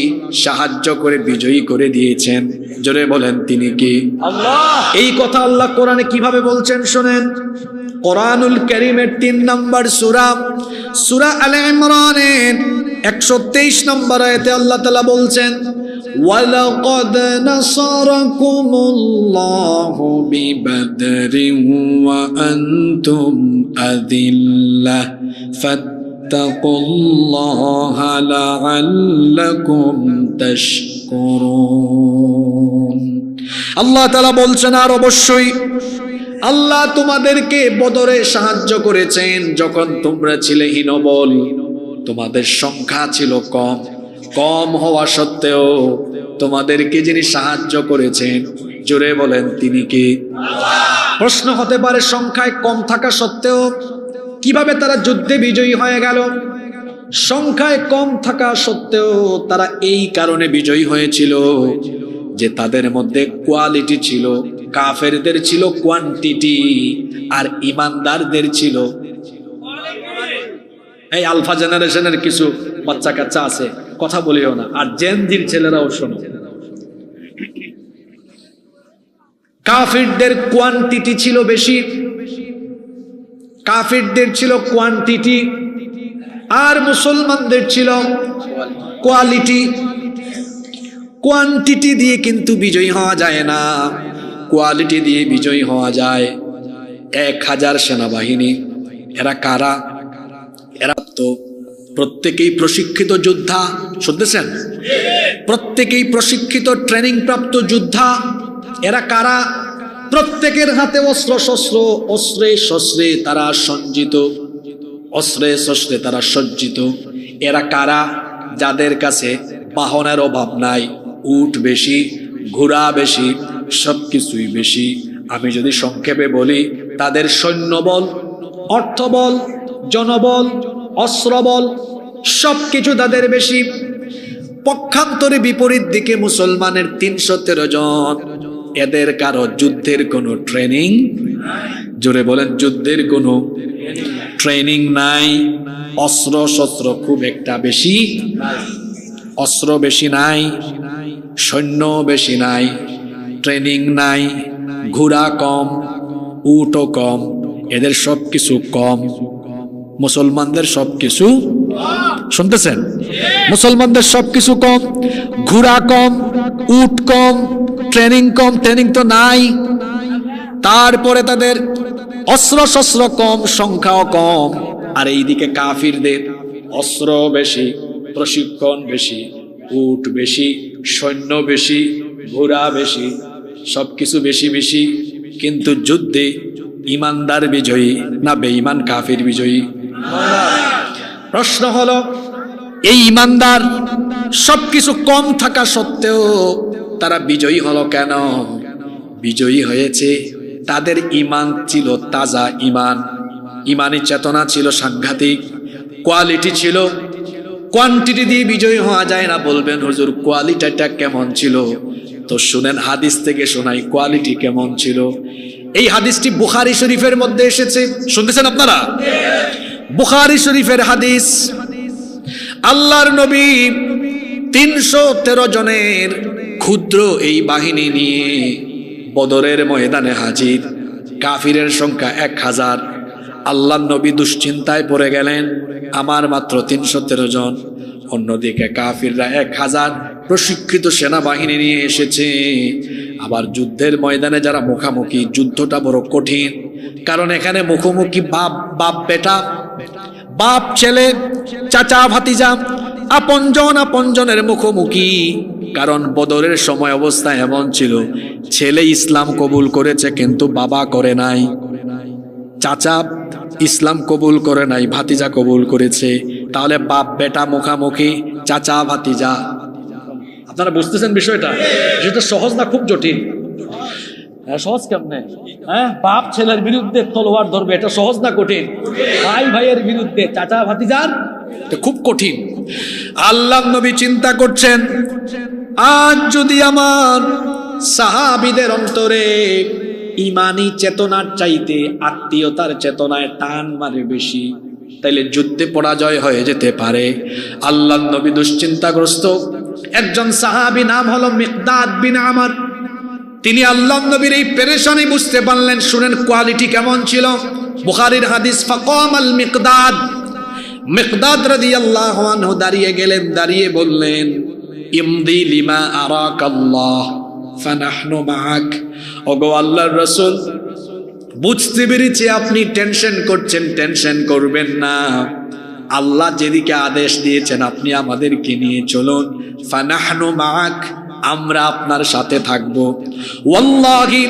সাহায্য করে বিজয়ী করে দিয়েছেন, জোরে বলেন তিনি কি? আল্লাহ। এই কথা আল্লাহ কোরআনে কিভাবে বলছেন শুনেন। কোরআনুল কারীমের 3 নম্বর সূরা, সূরা আলে ইমরানের 123 নম্বর আয়াতে আল্লাহ তাআলা বলছেন, ওয়ালাকাদ নাসারাকুমুল্লাহু বিবাদরিন ওয়া আনতুম আযিল্লাহ ফাত্তাকুল্লাহা লাআল্লাকুম তাশকুরুন। আল্লাহ তাআলা বলছেন, আর অবশ্যই আল্লাহ তোমাদেরকে বদরে সাহায্য করেছেন যখন তোমরা ছিলে হীনবল, তোমাদের সংখ্যা ছিল কম। কম হওয়া সত্ত্বেও তোমাদেরকে যিনি সাহায্য করেছেন, জোরে বলেন তিনি কি? প্রশ্ন হতে পারে, সংখ্যায় কম থাকা সত্ত্বেও কিভাবে তারা যুদ্ধে বিজয়ী হয়ে গেল? সংখ্যায় কম থাকা সত্ত্বেও তারা এই কারণে বিজয়ী হয়েছিল যে তাদের মধ্যে কোয়ালিটি ছিল। কাফেরদের ছিল কোয়ান্টিটি, আর ইমানদারদের ছিল। এই আলফা জেনারেশনের কিছু বাচ্চা কাচ্চা আছে, কথা বলিও না, আর জেনজির ছেলেরাও শোনো। কাফিরদের কোয়ান্টিটি ছিল বেশি, কাফিরদের ছিল কোয়ান্টিটি, আর মুসলমানদের ছিল কোয়ালিটি। কোয়ান্টিটি দিয়ে কিন্তু বিজয়ী হওয়া যায় না, কোয়ালিটি দিয়ে বিজয়ী হওয়া যায়। 1000 সেনাবাহিনী, এরা কারা? এরা তো প্রত্যেকেই প্রশিক্ষিত যোদ্ধা, শুনতেছেন? প্রত্যেকেই প্রশিক্ষিত ট্রেনিং প্রাপ্ত যোদ্ধা। এরা কারা? প্রত্যেকের হাতে অস্ত্র শস্ত্র, অস্ত্রে শস্ত্রে তারা সজ্জিত, অস্ত্রে শস্ত্রে তারা সজ্জিত। এরা কারা? যাদের কাছে বাহনের অভাব নাই, উট বেশি, ঘোড়া বেশি, সবকিছুই বেশি। আমি যদি সংক্ষেপে বলি, তাদের সৈন্যবল, অর্থবল, জনবল, অস্ত্রবল সবকিছু তাদের বেশি। পক্ষান্তরে বিপরীত দিকে মুসলমানের 313 জন। এদের কারো যুদ্ধের কোনো ট্রেনিং, জোরে বলেন, যুদ্ধের কোনো ট্রেনিং নাই। অস্ত্র শস্ত্র খুব একটা বেশি, অস্ত্র বেশি নাই, সৈন্য বেশি নাই, ট্রেনিং নাই, ঘোড়া কম, উটও কম, এদের সবকিছু কম। মুসলমানদের সবকিছু, শুনতেছেন? মুসলমানদের সবকিছু কম, ঘোড়া কম, উট কম, ট্রেনিং কম, ট্রেনিং তো নাই। তারপরে তাদের অস্ত্র শস্ত্র কম, সংখ্যাও কম। আর এইদিকে কাফিরদের অস্ত্র বেশি, প্রশিক্ষণ বেশি, উট বেশি, সৈন্য বেশি, ঘোড়া বেশি, সবকিছু বেশি বেশি। কিন্তু যুদ্ধে ইমানদার বিজয়ী না বেঈমান কাফির বিজয়ী? প্রশ্ন হলো, এই ইমানদার সবকিছু কম থাকা সত্ত্বেও তারা বিজয়ী হলো কেন? বিজয়ী হয়েছে তাদের ঈমান ছিল তাজা ঈমান, ঈমানী চেতনা ছিল সাংঘাতিক, কোয়ালিটি ছিল। কোয়ান্টিটি দিয়ে বিজয়ী হওয়া যায় না। বলবেন হুজুর কোয়ালিটিটা কেমন ছিল? তো শুনেন, হাদিস থেকে শোনাই কোয়ালিটি কেমন ছিল। এই হাদিসটি বুখারী শরীফের মধ্যে এসেছে, শুনতেছেন আপনারা? বুখারী শরীফের হাদিস। আল্লাহর নবী 313 জনের ক্ষুদ্র এই বাহিনী নিয়ে বদরের ময়দানে হাজির। কাফিরের সংখ্যা 1000। আল্লাহর নবী দুশ্চিন্তায় পড়ে গেলেন, আমার মাত্র 313 জন, অন্যদিকে কাফিররা 1000 প্রশিক্ষিত সেনাবাহিনী নিয়ে এসেছে। আবার যুদ্ধের ময়দানে যারা মুখামুখি, যুদ্ধটা বড় কঠিন, কারণ এখানে মুখোমুখি বাপ বেটা, বাপ ছেলে, চাচা ভাতিজা, আপনজনের মুখোমুখি। কারণ বদরের সময় অবস্থা এমন ছিল, ছেলে ইসলাম কবুল করেছে কিন্তু বাবা করে নাই, চাচা ইসলাম কবুল করে নাই, ভাতিজা কবুল করেছে। তাহলে বাপ বেটা মুখামুখি, চাচা ভাতিজা। আপনারা বুঝতেছেন বিষয়টা? যেটা সহজ না, খুব জটিল। সহজ কেমনে? বাপ ছেলের বিরুদ্ধে তলোয়ার ধরবে, এটা সহজ না কঠিন? ভাই ভাইয়ের বিরুদ্ধে, চাচা ভাতিজার, এটা খুব কঠিন। আল্লাহ নবী চিন্তা করছেন, আজ যদি আমার সাহাবীদের অন্তরে ইমানি চেতনার চাইতে আত্মীয়তার চেতনায় টান মারে বেশি, তাইলে যুদ্ধে পরাজয় হয়ে যেতে পারে। আল্লাহ নবী দুশ্চিন্তাগ্রস্ত। একজন সাহাবী নাম হলো মিকদাদ বিন আমর। তিনি আল্লাহ নবীর এই পেরেশানি বুঝতে পারলেন। শুনেন কোয়ালিটি কেমন ছিল, বুখারীর হাদিস। ফাকামাল মিকদাদ, মিকদাদ রাদিয়াল্লাহু আনহু দাঁড়িয়ে গেলেন, দাঁড়িয়ে বললেন, ইমদি লিমা আরাকাল্লাহ ফানাহনু মাআক। ওগো আল্লাহর রাসূল, বুঝতে পেরেছি আপনি টেনশন করছেন, টেনশন করবেন না। আল্লাহ যেদিকে আদেশ দিয়েছেন আপনি আমাদেরকে নিয়ে চলুন। ফানাহনু মাআক, আমরা আপনার সাথে থাকবো। ওয়াল্লাহি,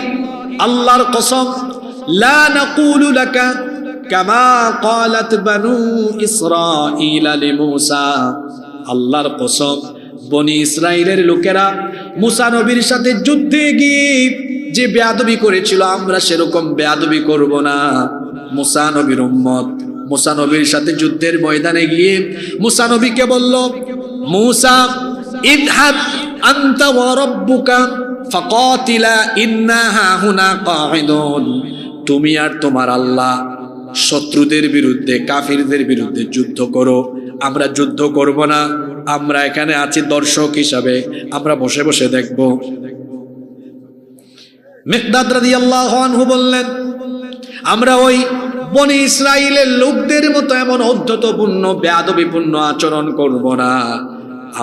আল্লাহর কসম, লা নাকুলু লাকা কামা ক্বালাত বানু ইসরাঈল লিমূসা। আল্লাহর কসম, বনি ইসরাইলের লোকেরা মুসা নবীর সাথে যুদ্ধে গিয়ে যে বেয়াদবি করেছিল, আমরা সেরকম বেয়াদবি করব না। মুসা নবীর উম্মত মুসা নবীর সাথে যুদ্ধের ময়দানে গিয়ে মুসা নবীকে বলল, মুসা ইযহাব আনতা ওয়া রাব্বুকা ফাকাতিলা ইন্না হাহুনা কাঈদুন। তুমি আর তোমার আল্লাহ শত্রুদের বিরুদ্ধে, কাফিরদের বিরুদ্ধে যুদ্ধ করো, আমরা যুদ্ধ করব না। আমরা এখানে আছি দর্শক হিসাবে, আমরা বসে বসে দেখব। মিকদাদ রাদিয়াল্লাহু আনহু বললেন, আমরা ওই বনি ইসরাইলের লোকদের মতো এমন অধ্যতপূর্ণ বেয়াদবিপূর্ণ আচরণ করব না।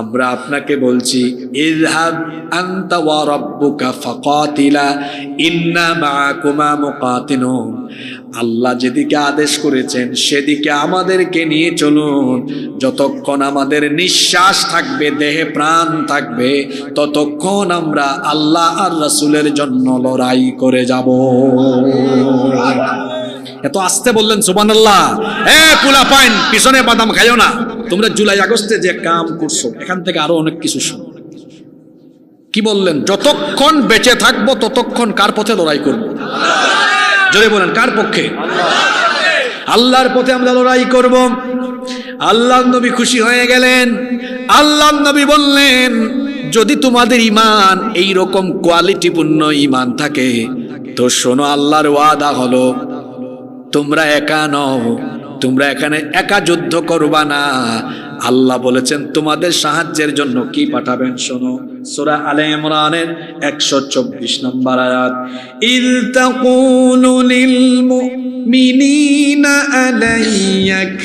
আমরা আপনাকে বলছি, ইযহাব আনতা ওয়া রাব্বুকা ফাকাতিলা ইন্না মাআকুমা মুকাতিলুন। আল্লাহ যেদিকে আদেশ করেছেন সেদিকে আমাদেরকে নিয়ে চলুন। যতক্ষণ আমাদের নিঃশ্বাস থাকবে, দেহে প্রাণ থাকবে, ততক্ষণ আমরা আল্লাহ আর রাসূলের জন্য লড়াই করে যাব। এত আস্তে বললেন সুবহানাল্লাহ। পুলা পাইন পিছনে বাদাম খাইও না। তোমরা জুলাই আগস্টে যে কাম করছো, এখান থেকে আরো অনেক কিছু শোনো। কি বললেন? যতক্ষণ বেঁচে থাকবো ততক্ষণ কার পথে লড়াই করবো? জোরে বলেন, কার পক্ষে? আল্লাহর পথে আমরা লড়াই করব। আল্লাহ নবী খুশি হয়ে গেলেন। আল্লাহ নবী বললেন, যদি তোমাদের ঈমান এই রকম কোয়ালিটিপূর্ণ ঈমান থাকে, তো শোনো, আল্লাহর ওয়াদা হলো তোমরা একা নও, তোমরা এখানে একা যুদ্ধ করবা না। আল্লাহ বলেছেন তোমাদের সাহায্যের জন্য কি পাঠাবেন। শোনো, সূরা আলে ইমরানের 124 নম্বর আয়াত। ইয তাকুলু লিল মুমিনিনা আলাইয়াকফিয়াকুম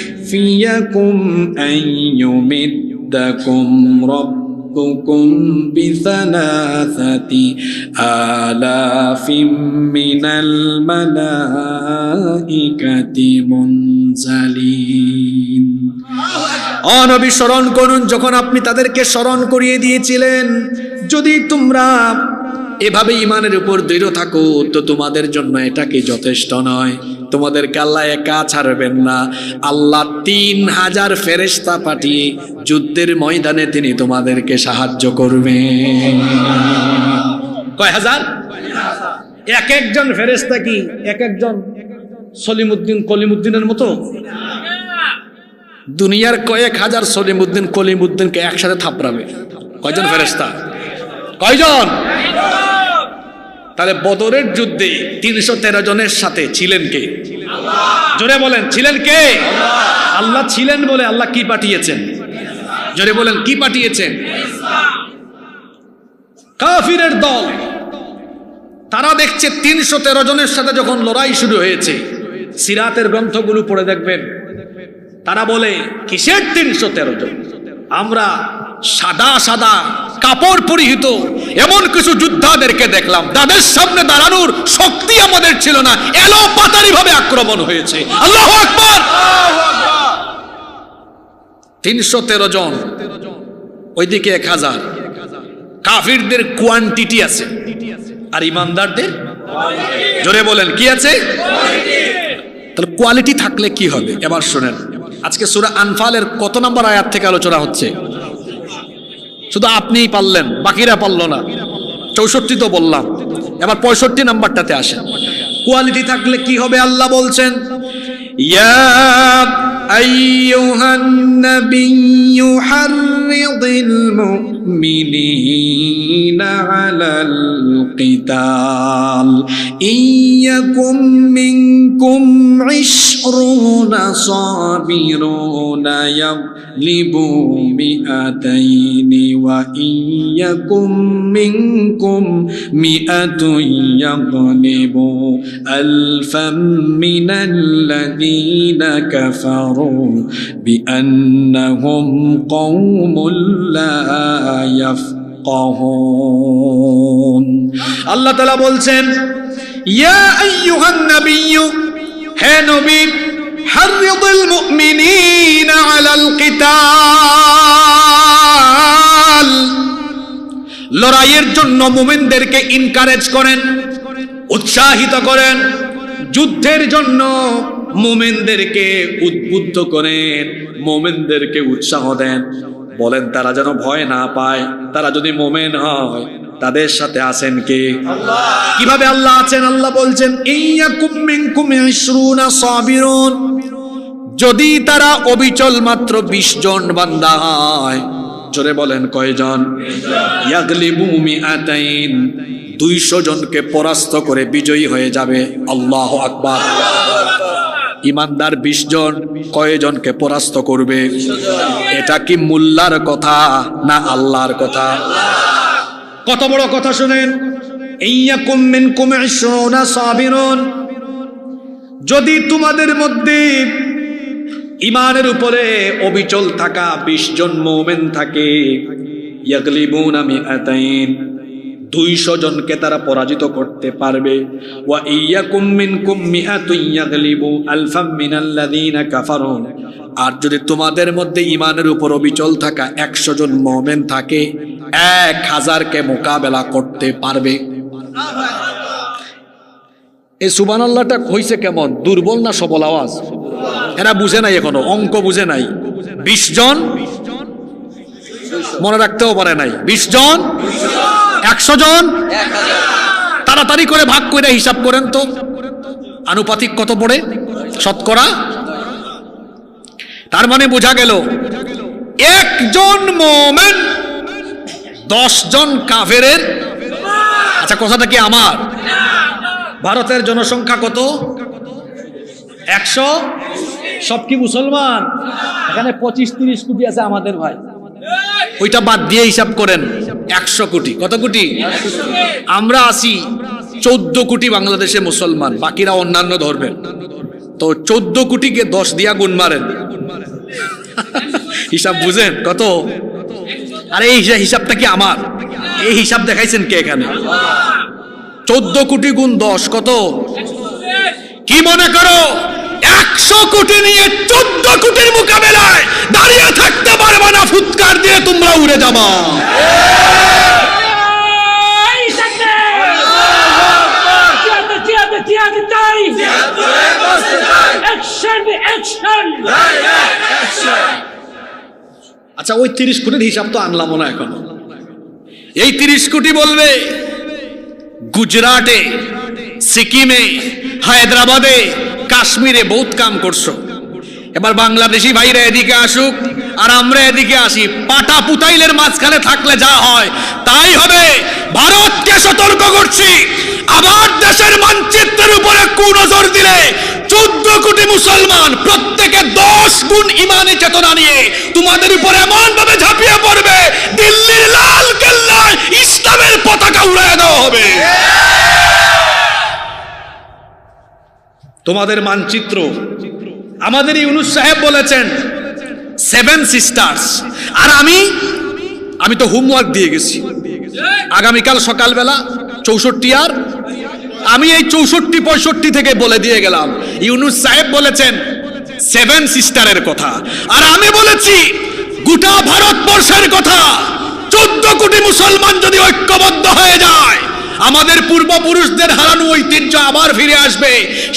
আইয়ুমিদ্দাকুম রাব্বুকুম বিসালাসাতি আলাফিম মিনাল মালাইকাতি মুনজালিন। নবী স্মরণ করুন, যখন আপনি তাদেরকে স্মরণ করিয়ে দিয়েছিলেন, যদি তোমরা এভাবে ঈমানের উপর দৃঢ় থাকো তো তোমাদের জন্য এটা কি যথেষ্ট নয়? তোমাদেরকে আল্লাহ একা ছাড়বেন না। আল্লাহ 3000 ফেরেশতা পাঠিয়ে যুদ্ধের ময়দানে তিনি তোমাদেরকে সাহায্য করবেন। কয় হাজার? এক একজন ফেরেশতা কি এক একজন সলিমুদ্দিন কলিমুদ্দিনের মতো? দুনিয়ার কয়েক হাজার সলিমুদ্দিন কলিমুদ্দিনকে একসাথে থাপড়াবে। কয়জন ফেরেশতা? কয়জন? তাহলে বদরের যুদ্ধে 313 জনের সাথে ছিলেন কে? জোরে বলেন, ছিলেন কে? আল্লাহ ছিলেন বলে আল্লাহ কি পাঠিয়েছেন? জোরে বলেন, কি পাঠিয়েছেন? কাফিরের দল তারা দেখছে 313 জনের সাথে যখন লড়াই শুরু হয়েছে, সিরাতের গ্রন্থগুলো পড়ে দেখবেন, তারা বলে কিসের 313 জন? আমরা সাদা সাদা কাপড় পরিহিত এমন কিছু যোদ্ধাদেরকে দেখলাম, তাদের সামনে দাঁড়ানোর শক্তি আমাদের ছিল না, এলো পাতারি ভাবে আক্রমণ হয়েছে। আল্লাহু আকবার। 313 জন, ওইদিকে 1000। কাফিরদের কোয়ান্টিটি আছে আর ইমানদারদের জোরে বলেন কি আছে? তাহলে কোয়ালিটি থাকলে কি হবে? এবার শুনেন, আজকে সূরা আনফালের কত নম্বর আয়াত থেকে আলোচনা হচ্ছে? শুধু আপনিই পারলেন, বাকিরা পারল না। 64 তো বললাম, এবার 65 নাম্বারটাতে আসেন। কোয়ালিটি থাকলে কি হবে আল্লাহ বলছেন, ইয়া আইয়ুহান নাবিয়্যু হাররিদিল মুমিনিনা আলাল কিতাল ইয়াকুম মিনকুম 20 সাবিরুনা ইয়াগলিবু মিআতাইনি ওয়া ইয়াকুম মিনকুম মিআতুন ইয়াগলিবু আলফাম মিনাল্লাযীনা কাফারু বিআন্নাহুম কওমুল লা ইয়াফকাহুন। আল্লাহ তাআলা বলছেন, ইয়া আইয়ুহান নাবিয়্যু, হে নবী, হাররিদিল মুমিনিনা আলাল কিতাল, লড়াইয়ের জন্য মুমিনদেরকে এনকারেজ করেন, উৎসাহিত করেন, যুদ্ধের জন্য মুমিনদেরকে উদ্বুদ্ধ করেন, মুমিনদেরকে উৎসাহ দেন। বলেন তারা যেন ভয় না পায়। তারা যদি মুমিন হয় তাদের সাথে আছেন কে? আল্লাহ। কিভাবে আল্লাহ আছেন? আল্লাহ বলছেন, ইয়াকুম মিনকুম 20 সাবিরুন, যদি তারা অবিচল মাত্র 20 জন বান্দা হয়। জোরে বলেন কয়জন? ইয়াগলিবু মিআতাইন, 200 জনকে পরাস্ত করে বিজয়ী হয়ে যাবে। আল্লাহু আকবার। ইমানদার 20 জন কয়জনকে পরাস্ত করবে? এটা কি মোল্লার কথা না আল্লাহর কথা? কত বড় কথা শুনেন, ইয়াকুম মিনকুম 20 সাবিরুন, যদি তোমাদের মধ্যে ইমানের উপরে অবিচল থাকা 20 জন মুমিন থাকে, ইয়াগলিবুনা মিআতাইন, 200 জনকে তারা পরাজিত করতে পারবে। ওয়া ইয়াকুম মিনকুম মিআতুন ইয়াগলিবু আলফাম মিনাল্লাযীনা কাফারু, আর যদি তোমাদের মধ্যে ইমানের উপর অবিচল থাকা 100 জন মুমিন থাকে, 1000কে মোকাবেলা করতে পারবে। এই সুবহানাল্লাহটা হইছে কেমন? দুর্বল না সবল আওয়াজ? এরা বুঝে নাই, এখনো অঙ্ক বুঝে নাই। 20 জন মনে রাখতেও পারে নাই। 20 জন, 100 জন, তাড়াতাড়ি করে ভাগ করে হিসাব করেন তো, আনুপাতিক কত পড়ে শতকরা? তার মানে বোঝা গেল, একজন মুমিন 10 জন কাফেরের। আচ্ছা, কথাটা কি আমার? ভারতের জনসংখ্যা কত? 100। সব কি মুসলমান? এখানে 25-30 কোটি আছে আমাদের ভাই, ওইটা বাদ দিয়ে হিসাব করেন 100 কোটি। কত কোটি? আমরা আছি 14 কোটি বাংলাদেশে মুসলমান, বাকিরা অন্যান্য ধর্মের। তো 14 কোটিকে 10 দিয়া গুণ মারেন, হিসাব বুঝেন কত? আরে এই হিসাবটা কি আমার? এই হিসাব দেখাইছেন কে এখানে? 14 কোটি গুণ 10 কত? কি মনে করো 100 কোটি নিয়ে 14 কোটির মোকাবেলায় দাঁড়িয়ে থাকতে পারবে না? ফুৎকার দিয়ে তোমরা উড়ে যাবা। আচ্ছা, ওই 30 কোটির হিসাব তো আনলাম না এখন। এই 30 কোটি বলবে গুজরাটে, সিকিমে, হায়দ্রাবাদে, কাশ্মীরে বহুত কাম করছো, এবার বাংলাদেশি ভাইরা এদিকে আসুক আর আমরা এদিকে আসি। পাটা পুতাইলের মাঝখানে থাকলে যা হয় তাই হবে। ভারতকে সতর্ক করছি, আবার দেশের মানচিত্রের উপরে কুনজর দিলে 14 কোটি মুসলমান প্রত্যেকে 10 গুণ ইমানি চেতনা নিয়ে তোমাদের উপর এমন ভাবে ঝাঁপিয়ে পড়বে, দিল্লির লাল কেল্লায় ইসলামের পতাকা উড়িয়ে দেওয়া হবে। তোমাদের মানচিত্র আমাদের ইউনুস সাহেব বলেছেন 7 সিস্টার্স, আর আমি তো হোমওয়ার্ক দিয়ে গেছি। আগামীকাল সকালবেলা 64 আর আমি এই 64-65 থেকে বলে দিয়ে গেলাম। ইউনুস সাহেব বলেছেন 7 সিস্টারের কথা, আর আমি বলেছি গোটা ভারতবর্ষের কথা। 14 কোটি মুসলমান যদি ঐক্যবদ্ধ হয়ে যায় আমাদের পূর্বপুরুষদের হারানো ঐতিহ্য আবার ফিরে আসবে।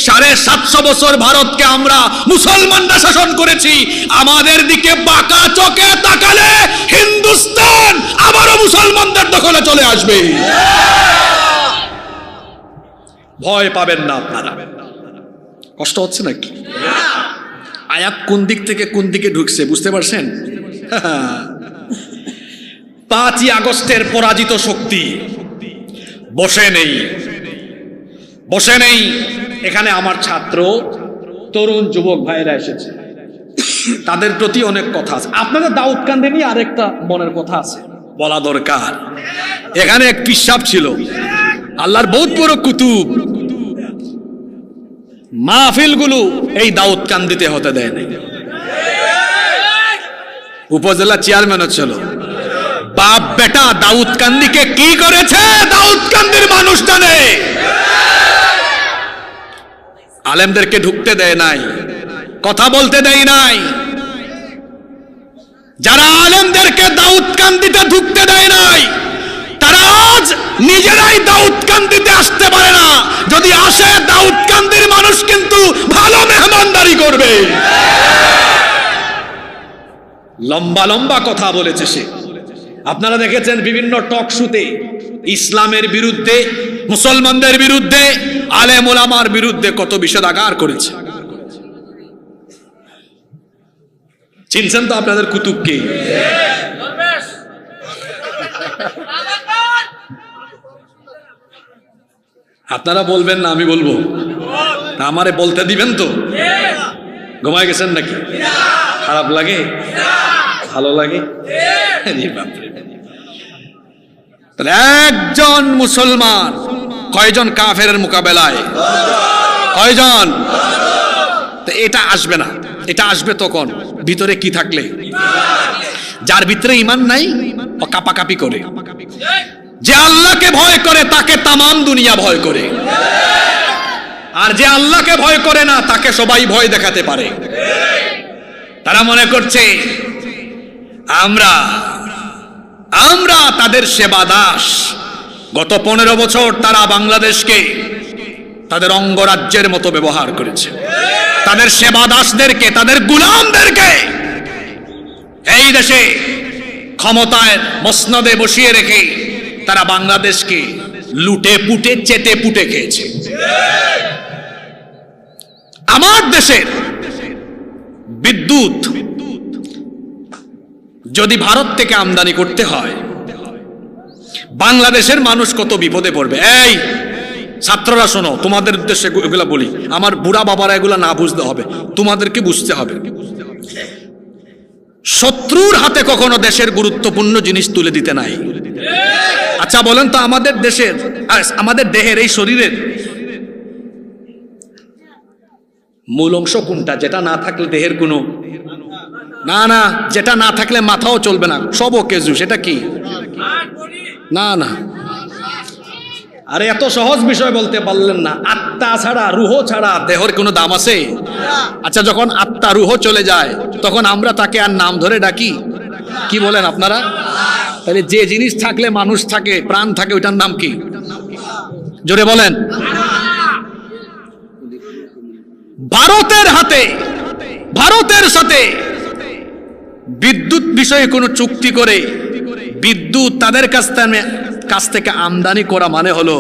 750 বছর ভারতকে আমরা মুসলমানরা শাসন করেছি, আমাদের দিকে বাঁকা চোখে তাকালে হিন্দুস্তান আবারও মুসলমানদের দখলে চলে আসবে। ভয় পাবেন না আপনারা। কষ্ট হচ্ছে নাকি? আয়াত কোন দিক থেকে কোন দিকে ঢুকছে বুঝতে পারছেন? 5ই আগস্টের পরাজিত শক্তি বসে নেই, বসে নেই। এখানে আমার ছাত্র তরুণ যুবক ভাইরা এসেছে, তাদের প্রতি অনেক কথা আছে। আপনাদের দাউদকান্দি নিয়ে আরেকটা মনের কথা আছে, বলা দরকার। এখানে এক পিসাব ছিল, আল্লাহর বহুত বড় কুতুব। মাহফিল গুলো এই দাউদকান্দিতে হতে দেয় নাই। উপজেলা চেয়ারম্যান ছিল, বাপ বেটা দাউদকান্দিকে কি করেছে দাউদকান্দির মানুষ জানে। আলেমদেরকে ঢুকতে দেয় নাই, কথা বলতে দেয় নাই। যারা আলেমদেরকে দাউদকান্দিতে ঢুকতে দেয় নাই, তারা আজ নিজেরাই দাউদকান্দিতে আসতে পারে না। যদি আসে, দাউদকান্দির মানুষ কিন্তু ভালো মেহমানদারি করবে। লম্বা লম্বা কথা বলেছে সে। আপনারা দেখেছেন বিভিন্ন টক শোতে ইসলামের বিরুদ্ধে, মুসলমানদের বিরুদ্ধে, আলেম ওলামার বিরুদ্ধে কত বিষেধাগার করেছে। চিনছেন তো আপনাদের কুতুবকে? আপনারা বলবেন না, আমি বলবো। আমারে বলতে দিবেন তো? ঘুমায় গেছেন নাকি? খারাপ লাগে? ভালো লাগে? একজন মুসলমান কয়জন কাফেরের মোকাবেলায়? কয়জন? এটা আসবে না, এটা আসবে তখন ভিতরে কি থাকলে। যার ভিতরে ঈমান নাই ও কাপাকাপি করে। যে আল্লাহকে ভয় করে তাকে তামাম দুনিয়া ভয় করে, আর যে আল্লাহকে ভয় করে না তাকে সবাই ভয় দেখাতে পারে। তারা মনে করছে আমরা আমরা তাদের সেবা দাস। গত 15 বছর তারা বাংলাদেশকে তাদের অঙ্গরাজ্যের মতো ব্যবহার করেছে। তাদের সেবা দাসদেরকে, তাদের গোলামদেরকে এই দেশে ক্ষমতায় মসনদে বসিয়ে রেখে তারা বাংলাদেশকে লুটে পুটে চেটে পুটে খেয়েছে। আমার দেশের বিদ্যুৎ যদি ভারত থেকে আমদানি করতে হয়, বাংলাদেশের মানুষ কত বিপদে পড়বে। এই ছাত্ররা শোনো, তোমাদের উদ্দেশ্যে এগুলা বলি। আমার বুড়া বাবারা এগুলা না বুঝতে হবে, তোমাদেরকে বুঝতে হবে। শত্রুর হাতে কখনো দেশের গুরুত্বপূর্ণ জিনিস তুলে দিতে নাই। আচ্ছা বলেন তো, আমাদের দেশের, আমাদের দেহের, এই শরীরের মূল অংশ কোনটা? যেটা না থাকলে দেহের কোনো না, যেটা না থাকলে মাথাও চলবে না, সব কেজু। সেটা কি? না। আরে এত সহজ বিষয় বলতে পারলেন না। আত্মা ছাড়া, রুহ ছাড়া দেহের কোনো দাম আছে? আচ্ছা, যখন আত্মা রুহ চলে যায় তখন আমরা তাকে আর নাম ধরে ডাকি? কি বলেন আপনারা? তাহলে যে জিনিস থাকলে মানুষ থাকে, প্রাণ থাকে, ওইটার নাম কি? জোরে বলেন। ভারতের হাতে, ভারতের সাথে বিদ্যুৎ বিষয়ে কোনো চুক্তি করে বিদ্যুৎ তাদের কাছ থেকে আমদানি করা মানে হলো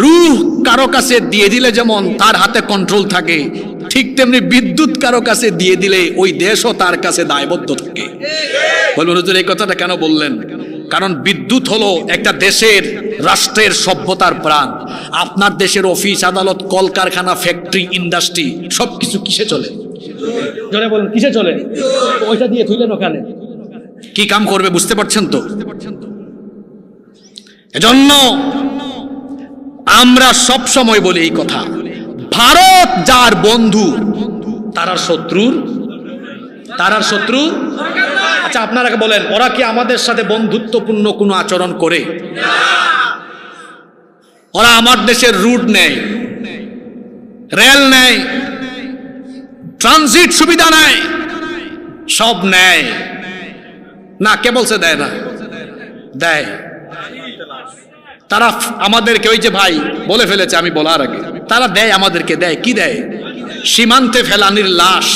রূহ কারো কাছে দিয়ে দিলে যেমন তার হাতে কন্ট্রোল থাকে, ঠিক তেমনি বিদ্যুৎ কারো কাছে দিয়ে দিলে ওই দেশও তার কাছে দায়বদ্ধ থাকে। বলবেন হুজুর এই কথাটা কেন বললেন? কারণ বিদ্যুৎ হলো একটা দেশের, রাষ্ট্রের, সভ্যতার প্রাণ। আপনার দেশের অফিস আদালত, কলকারখানা, ফ্যাক্টরি, ইন্ডাস্ট্রি সবকিছু কিসে চলে? জোরে বলেন, কিসে চলে? ওইটা দিয়ে থইলেন ওখানে, কি কাম করবে? বুঝতে পারছেন তো? এজন্য আমরা সব সময় বলি এই কথা, ভারত যার বন্ধু তারার শত্রু। আচ্ছা আপনারা বলেন, ওরা কি আমাদের সাথে বন্ধুত্বপূর্ণ কোনো আচরণ করে? ওরা আমার দেশের রুট নেয়, রেল নেয়, ট্রানজিট সুবিধা নেয়, সব নেয় না। কে বলছে দেয় না? দেয়। তারা আমাদেরকে, ওই যে ভাই বলে ফেলেছে আমি বলার আগে, তারা দেয় আমাদেরকে, দেয় কি দেয়? সীমান্তে ফেলানির লাশ।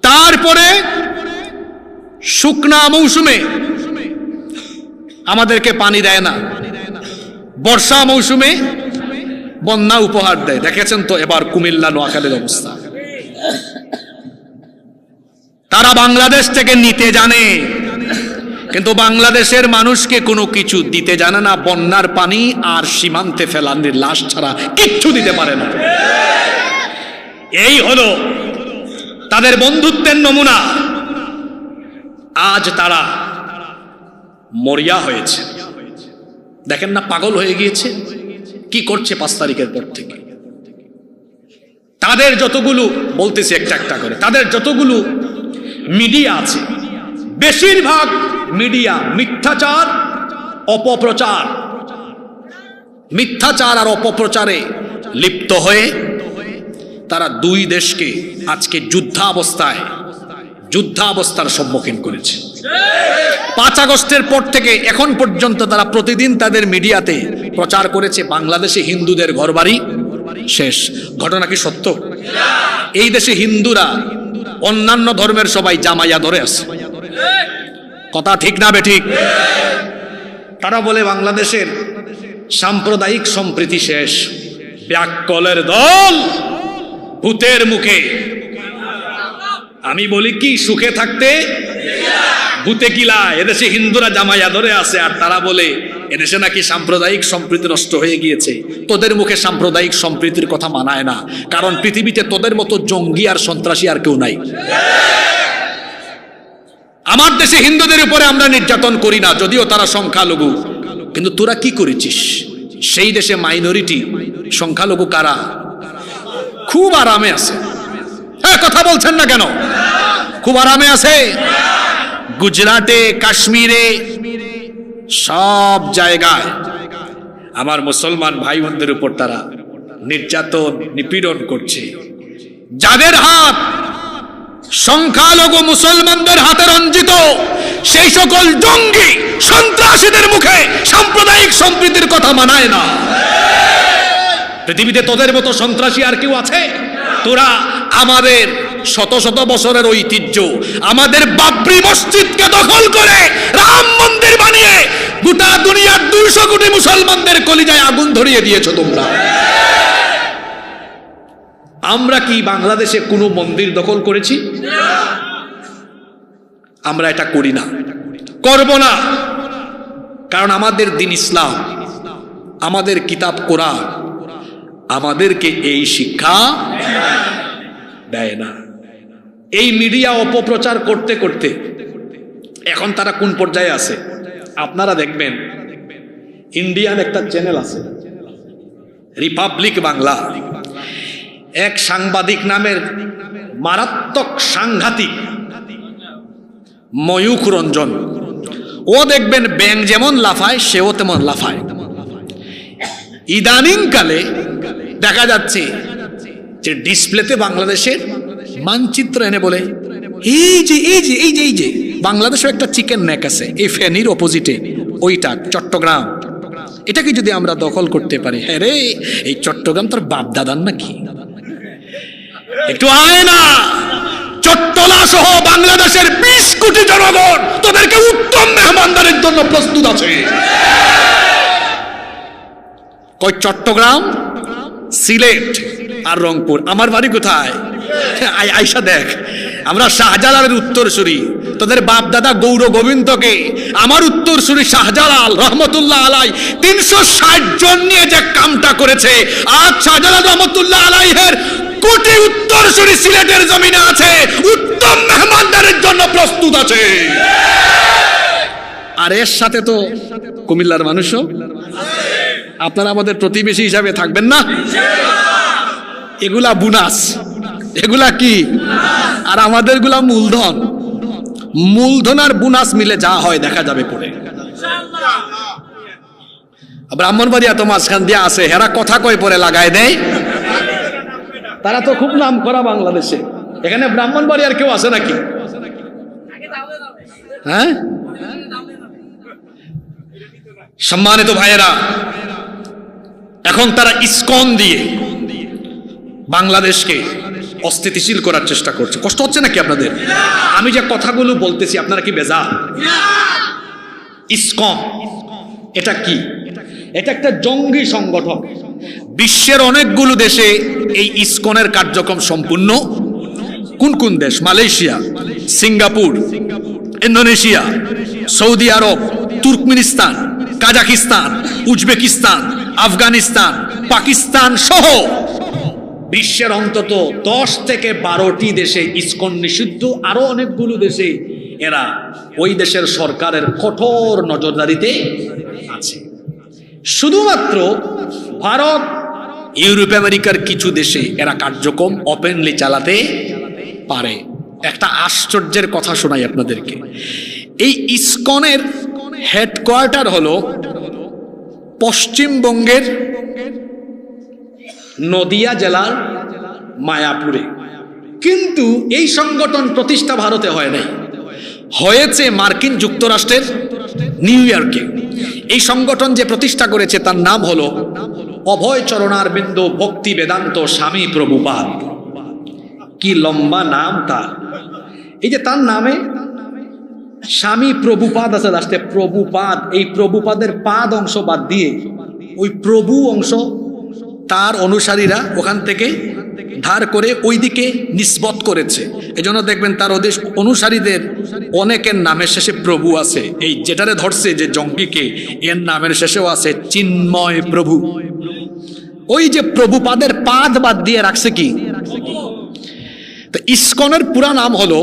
তারপরে শুকনা মৌসুমে আমাদেরকে পানি দেয় না, বর্ষা মৌসুমে বন্যা উপহার দেয়। দেখেছেন তো এবার কুমিল্লা নোয়াখালীর অবস্থা। তারা বাংলাদেশ থেকে নিতে জানে, কিন্তু বাংলাদেশের মানুষকে কোনো কিছু দিতে জানে না। বন্যার পানি আর সীমান্তে ফেলানির লাশ ছাড়া কিচ্ছু দিতে পারে না। এই হলো তাদের বন্ধুত্বের নমুনা। আজ তারা মরিয়া হয়েছে, দেখেন না, পাগল হয়ে গিয়েছে। কি করছে 5 তারিখের পর থেকে? তাদের যতগুলো, বলতেছি একটা একটা করে, তাদের যতগুলো মিডিয়া আছে, বেশিরভাগ মিডিয়া মিথ্যাচার, অপপ্রচার, মিথ্যাচার আর অপপ্রচারে লিপ্ত হয়ে তারা দুই দেশকে আজকে যুদ্ধাবস্থার সম্মুখীন করেছে। 5 আগস্টের পর থেকে এখন পর্যন্ত তারা প্রতিদিন তাদের মিডিয়াতে প্রচার করেছে বাংলাদেশে হিন্দুদের ঘরবাড়ি শেষ। ঘটনা কি সত্য? এই দেশে হিন্দুরা অন্যান্য ধর্মের সবাই জামাইয়া ধরে আছে, কথা ঠিক না বেঠিক? তারা বলে বাংলাদেশের সাম্প্রদায়িক সম্প্রীতি শেষ। ব্যাককলের দল, ভূতের মুখে। আমি বলি কি, সুখে থাকতে ভূতে কিলা। এদেশে হিন্দুরা জামাইয়া ধরে আছে, আর তারা বলে এদেশে নাকি সাম্প্রদায়িক সম্প্রীতি নষ্ট হয়ে গিয়েছে। তোদের মুখে সাম্প্রদায়িক সম্প্রীতির কথা মানায় না, কারণ পৃথিবীতে তোদের মতো জঙ্গি আর সন্ত্রাসী আর কেউ নাই। আমার দেশে হিন্দুদের উপরে আমরা নির্যাতন করি না, যদিও তারা সংখ্যালঘু, কিন্তু তোরা কি করেছিস? সেই দেশে মাইনরিটি, সংখ্যালঘু কারা? খুব আরামে আছে। হ্যাঁ, কথা বলছেন না কেন? খুব আরামে আছে। গুজরাটে, কাশ্মীরে, সব জায়গায় আমার মুসলমান ভাই বোনদের উপর তারা নির্যাতন, নিপীড়ন করছে। যাদের হাত সংখ্যালঘু মুসলমানদের হাতে রঞ্জিত, সেই সকল জঙ্গি সন্ত্রাসীদের মুখে সাম্প্রদায়িক সম্প্রীতির কথা মানায় না। পৃথিবীতে তোদের মতো সন্ত্রাসী আর কেউ আছে? তোরা আমাদের শত শত বছরের ঐতিহ্য, আমাদের বাবরি মসজিদকে দখল করে রাম মন্দির বানিয়ে গোটা দুনিয়ার 200 কোটি মুসলমানদের কলিজায় আগুন ধরিয়ে দিয়েছো তোমরা। আমরা কি বাংলাদেশে কোনো মন্দির দখল করেছি? আমরা এটা করি না, করব না, কারণ আমাদের দিন ইসলাম, আমাদের কিতাব কোরআন আমাদেরকে এই শিক্ষা দেয় না। এই মিডিয়া অপপ্রচার করতে করতে এখন তারা কোন পর্যায়ে আছে আপনারা দেখবেন। ইন্ডিয়ান একটা চ্যানেল আছে, রিপাবলিক বাংলা। এক সাংবাদিক নামের মারাত্মক সাংঘাতিক ময়ূখ রঞ্জন, ও দেখবেন ব্যাঙ যেমন লাফায় সেও তেমন লাফায়। ইদানিং কালে দেখা যাচ্ছে যে ডিসপ্লেতে বাংলাদেশের মানচিত্র এনে বলে এই যে এই যে এই যে এই যে বাংলাদেশের একটা চিকেন নেক আছে এই ফেনীর অপোজিটে, ওইটা চট্টগ্রাম, এটাকে যদি আমরা দখল করতে পারি, হ্যাঁ রে এই চট্টগ্রাম তোর বাপ দাদার নাকি? একটু আয় না, চট্টলা সহ বাংলাদেশের 20 কোটি জনগণ তোদেরকে উত্তম মেহমানদারির জন্য প্রস্তুত আছে। কই চট্টগ্রাম, সিলেট আর রংপুর। আমার বাড়ি কোথায়? আয়সা দেখ, আমরা শাহজালালের উত্তরসূরি, তোদের বাপ দাদা গৌর গোবিন্দকে আমার উত্তরসূরি শাহজালাল রহমতুল্লাহ আলাই 360 জন নিয়ে যে কামটা করেছে, আজ শাহজালাল রহমতুল্লাহ আলাইহের কোটি উত্তরসূরি সিলেটের জমিনে আছে, উত্তম মেহমানদারের জন্য প্রস্তুত আছে। আর এর সাথে তো কুমিল্লার মানুষও। আপনারা আমাদের প্রতিবেশী হিসাবে থাকবেন না? এগুলা বোনাস, এগুলা কি? আর আমাদের গুলা মূলধন। মূলধন আর বোনাস মিলে যা হয় দেখা যাবে পরে। ব্রাহ্মণবাড়িয়া তো মাঝখান দিয়ে আছে, হেরা কথা কয় পরে লাগায় দেয়। তারা তো খুব নাম করা বাংলাদেশে। এখানে ব্রাহ্মণবাড়িয়ার কেউ আছে নাকি? হ্যাঁ, সম্মানিত ভাইয়েরা, এখন তারা ইসকন দিয়ে বাংলাদেশকে অস্থিতিশীল করার চেষ্টা করছে। কষ্ট হচ্ছে নাকি আপনাদের? আমি যে কথাগুলো বলতেছি আপনারা কি বেজার? ইসকন এটা কি? এটা একটা জঙ্গি সংগঠন। বিশ্বের অনেকগুলো দেশে এই ইসকনের কার্যক্রম সম্পূর্ণ। কোন কোন দেশ? Malaysia, Singapore, Indonesia, Saudi Arab, Turkmenistan, Kazakhstan, Uzbekistan, Afghanistan, Pakistan সহ বিশ্বের অন্তত 10 থেকে 12টি দেশে ইসকন নিষিদ্ধ। আরো অনেকগুলো দেশে এরা ওই দেশের সরকারের কঠোর নজরদারিতে আছে। শুধুমাত্র ভারত, ইউরোপ, আমেরিকার কিছু দেশে এরা কার্যক্রম ওপেনলি চালাতে পারে। একটা আশ্চর্যের কথা শোনাই আপনাদেরকে। এই ইসকনের হেডকোয়ার্টার হলো পশ্চিমবঙ্গের নদিয়া জেলার মায়াপুরে। কিন্তু এই সংগঠন প্রতিষ্ঠা ভারতে হয় নাই, হয়েছে মার্কিন যুক্তরাষ্ট্রের নিউ ইয়র্কে। এই সংগঠন যে প্রতিষ্ঠা করেছে তার নাম হলো অভয় চরণারবিন্দ ভক্তি বেদান্ত স্বামী প্রভুপাদ। কি লম্বা নাম তার! এই যে তার নামে স্বামী প্রভুপাদ আছে লাস্টে, প্রভুপাদ। এই প্রভুপাদের পাদ অংশ বাদ দিয়ে ওই প্রভু অংশ তার অনুসারীরা ওখান থেকে ধার করে ওইদিকে নিসবত করেছে। এজন্য দেখবেন তার ওদের অনুসারীদের অনেকের নামের শেষে প্রভু আছে। এই যেটারে ধরছে যে জঙ্গিকে, এর নামের শেষেও আছে চিন্ময় প্রভু। ওই যে প্রভুপাদের পাদ বাদ দিয়ে রাখছে কি? তো ইসকনের পুরা নাম হলো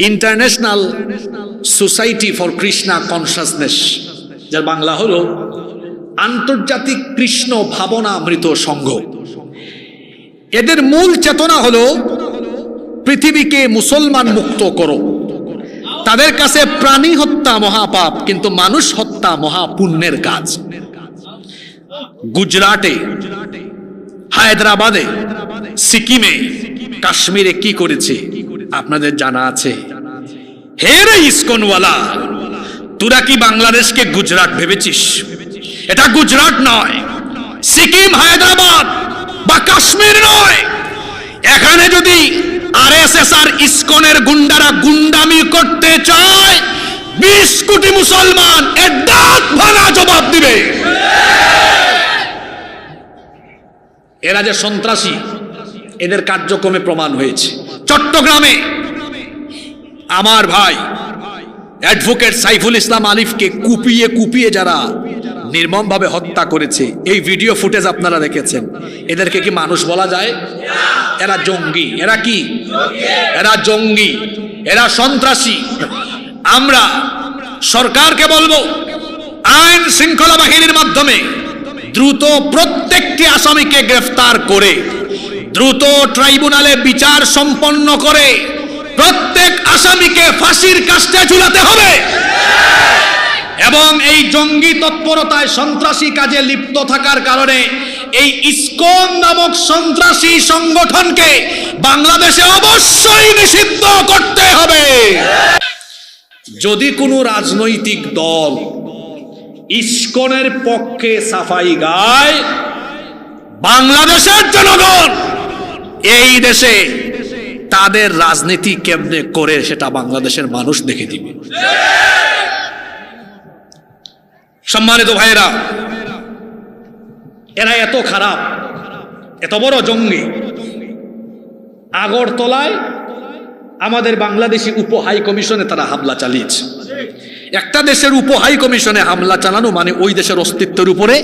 international society for Krishna consciousness, যার বাংলা হলো আন্তর্জাতিক কৃষ্ণ ভাবনামৃত সংঘ। এদের মূল চেতনা হলো পৃথিবীকে মুসলমান মুক্ত করো। তাদের কাছে প্রাণী হত্যা মহাপাপ, কিন্তু মানুষ হত্যা মহাপুণ্যের কাজ। গুজরাটে, হায়দ্রাবাদে, সিকিমে, কাশ্মীরে কি করেছে আপনাদের জানা আছে? হে রে ইসকনওয়ালা, তোরা কি বাংলাদেশকে গুজরাট ভেবেছিস? এটা গুজরাট নয়, সিকিম, হায়দ্রাবাদ বা কাশ্মীর নয়। এখানে যদি আরএসএস আর ইসকনের গুন্ডারা গুন্ডামি করতে চায়, 20 কোটি মুসলমান এর দাঁত ভাঙা জবাব দিবে। এরা যে সন্ত্রাসী এদের কার্যক্রমে প্রমাণ হয়েছে। চট্টগ্রামে আমার ভাই অ্যাডভোকেট সাইফুল ইসলাম আলিফকে কুপিয়ে কুপিয়ে যারা নির্মমভাবে হত্যা করেছে, এই ভিডিও ফুটেজ আপনারা দেখেছেন। এদেরকে কি মানুষ বলা যায়? এরা জঙ্গি। এরা কি? এরা জঙ্গি, এরা সন্ত্রাসী। আমরা সরকারকে বলবো, আইন শৃঙ্খলা বাহিনীর মাধ্যমে দ্রুত প্রত্যেকটি আসামিকে গ্রেফতার করে দ্রুত ট্রাইব্যুনালে বিচার সম্পন্ন করে প্রত্যেক আসামিকে ফাঁসির কাস্টে ঝুলাতে হবে। এবং এই জঙ্গি তৎপরতায় সন্ত্রাসী কাজে লিপ্ত থাকার কারণে এই ইসকন নামক সন্ত্রাসী সংগঠনকে বাংলাদেশে অবশ্যই নিষিদ্ধ করতে হবে। যদি কোনো রাজনৈতিক দল ইসকনের পক্ষে সাফাই গায়, বাংলাদেশের জনগণ এই দেশে তাদের রাজনীতি কেমনে করে সেটা বাংলাদেশের মানুষ দেখে দিবে। সম্মানিত ভাইয়েরা, এরা এত খারাপ, এত বড় জঙ্গি। আগরতলায় আমাদের বাংলাদেশি উপ হাই কমিশনে তারা হামলা চালিয়েছে। একটা দেশের উপ হাই কমিশনে হামলা চালানো মানে ওই দেশের অস্তিত্বের উপরে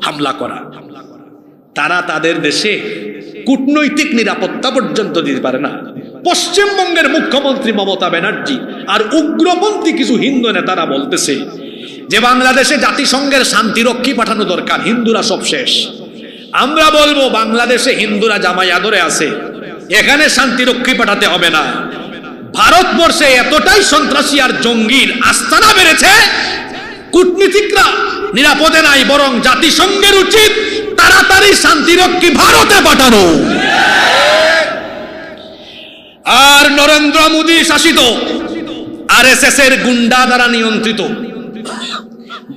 হামলা করা। তারা তাদের দেশে কূটনৈতিক নিরাপত্তা পর্যন্ত দিতে পারে না। পশ্চিমবঙ্গের মুখ্যমন্ত্রী মমতা ব্যানার্জি আর উগ্রপন্থী কিছু হিন্দু নেতারা বলতেছে যে বাংলাদেশে জাতিসংঘের শান্তিরক্ষী পাঠানো দরকার, হিন্দুরা সব শেষ। আমরা বলবো বাংলাদেশে হিন্দুরা জামাই আদরে আছে, এখানে শান্তিরক্ষী পাঠাতে হবে না। ভারতবর্ষে এতটাই সন্ত্রাসী আর জঙ্গির আস্তানা বেড়েছে, কূটনীতিকরা নিরাপদে নাই, বরং জাতিসংঘের উচিত তাড়াতাড়ি শান্তিরক্ষী ভারতে পাঠানো। আর নরেন্দ্র মোদী শাসিত আরএসএস এর গুন্ডা দ্বারা নিয়ন্ত্রিত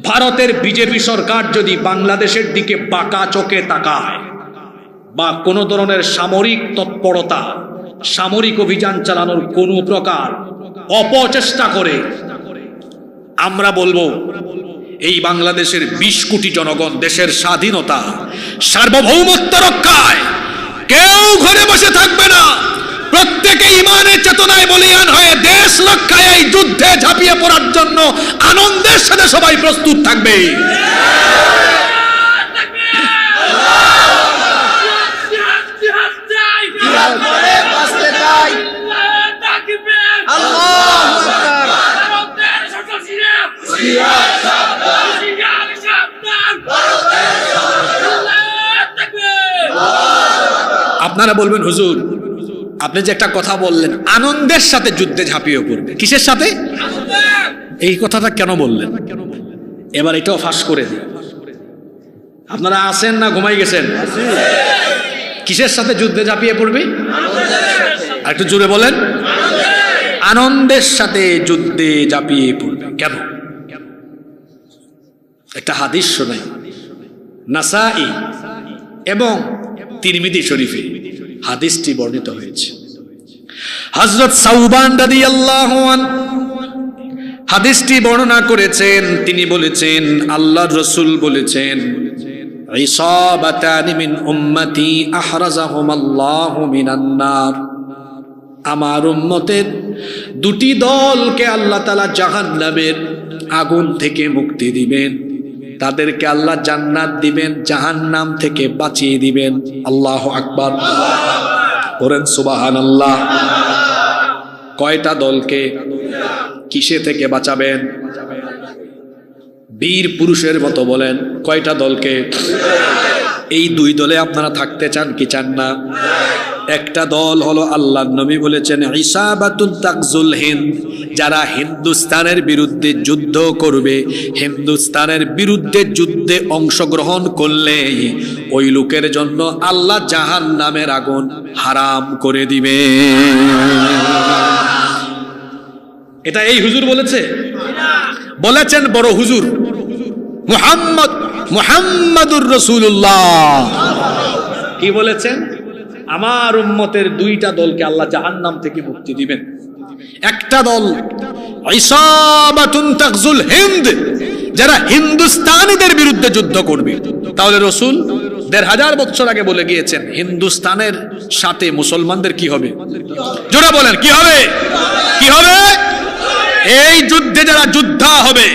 ভারতের বিজেপি সরকার যদি বাংলাদেশের দিকে বাঁকা চোখে তাকায় বা কোনো ধরনের সামরিক তৎপরতা, সামরিক অভিযান চালানোর কোনো প্রকার অপচেষ্টা করে, আমরা বলবো এই বাংলাদেশের 20 কোটি জনগণ দেশের স্বাধীনতা সার্বভৌমত্ব রক্ষায় কেউ ঘরে বসে থাকবে না। প্রত্যেকে ইমানের চেতনায় বলিয়ান হয়ে দেশ রক্ষায় এই যুদ্ধে ঝাঁপিয়ে পড়ার জন্য আনন্দের সাথে সবাই প্রস্তুত থাকবে। আপনারা বলবেন হুজুর আপনি যে একটা কথা বললেন আনন্দের সাথে যুদ্ধে ঝাঁপিয়ে পড়বে, কিসের সাথে? এই কথাটা কেন বললেন? এবার এটাও ফাঁস করে দিই। আপনারা আছেন না ঘুমাই গেছেন? কিসের সাথে যুদ্ধে ঝাঁপিয়ে পড়বে? আর একটু জোরে বলেন। আনন্দের সাথে যুদ্ধে ঝাঁপিয়ে পড়বে। কেন? একটা হাদিস শোনাই, নাসাই এবং তিরমিজি শরীফে হাদিসটি বর্ণিত হয়েছে। হযরত সাউবান রাদিয়াল্লাহু আনহু হাদিসটি বর্ণনা করেছেন। তিনি বলেছেন, আল্লাহর রাসূল বলেছেন, ইসাবাতানি মিন উম্মতি আহরাজাহুমাল্লাহু মিনান নার। আমার উম্মতের দুটি দলকে আল্লাহ তাআলা জাহান্নামের আগুন থেকে মুক্তি দিবেন, তাদেরকে আল্লাহ জান্নাত দিবেন, জাহান্নাম থেকে বাঁচিয়ে দিবেন। আল্লাহু আকবার, বলেন সুবহানাল্লাহ। কয়টা দলকে কিসে থেকে বাঁচাবেন? বীর পুরুষের মতো বলেন, কয়টা দলকে? এই দুই দলে আপনারা থাকতে চান কি চান না? একটা দল হলো আল্লাহর নবী বলেছেন ইসাবাতুন তাকজুল হিন্দ, যারা হিন্দুস্তানের বিরুদ্ধে যুদ্ধ করবে, হিন্দুস্তানের বিরুদ্ধে যুদ্ধে অংশগ্রহণ করলে ওই লোকের জন্য আল্লাহ জাহান্নামের আগুন হারাম করে দিবে। এটা এই হুজুর বলেছে? বলেছেন বড় হুজুর মুহাম্মাদুর রাসূলুল্লাহ। কি বলেছেন? আমার উম্মতের দুইটা দলকে আল্লাহ জাহান্নাম থেকে মুক্তি দিবেন। একটা দল ইসাবাতুন তাকজুল হিন্দ, যারা হিন্দুস্তানীদের বিরুদ্ধে যুদ্ধ করবে। তাহলে রাসূল ১৫০০ বছর আগে বলে গিয়েছেন হিন্দুস্তানের সাথে মুসলমানদের কি হবে? জোরে বলেন, কি হবে? কি হবে? এই যুদ্ধে যারা যোদ্ধা হবে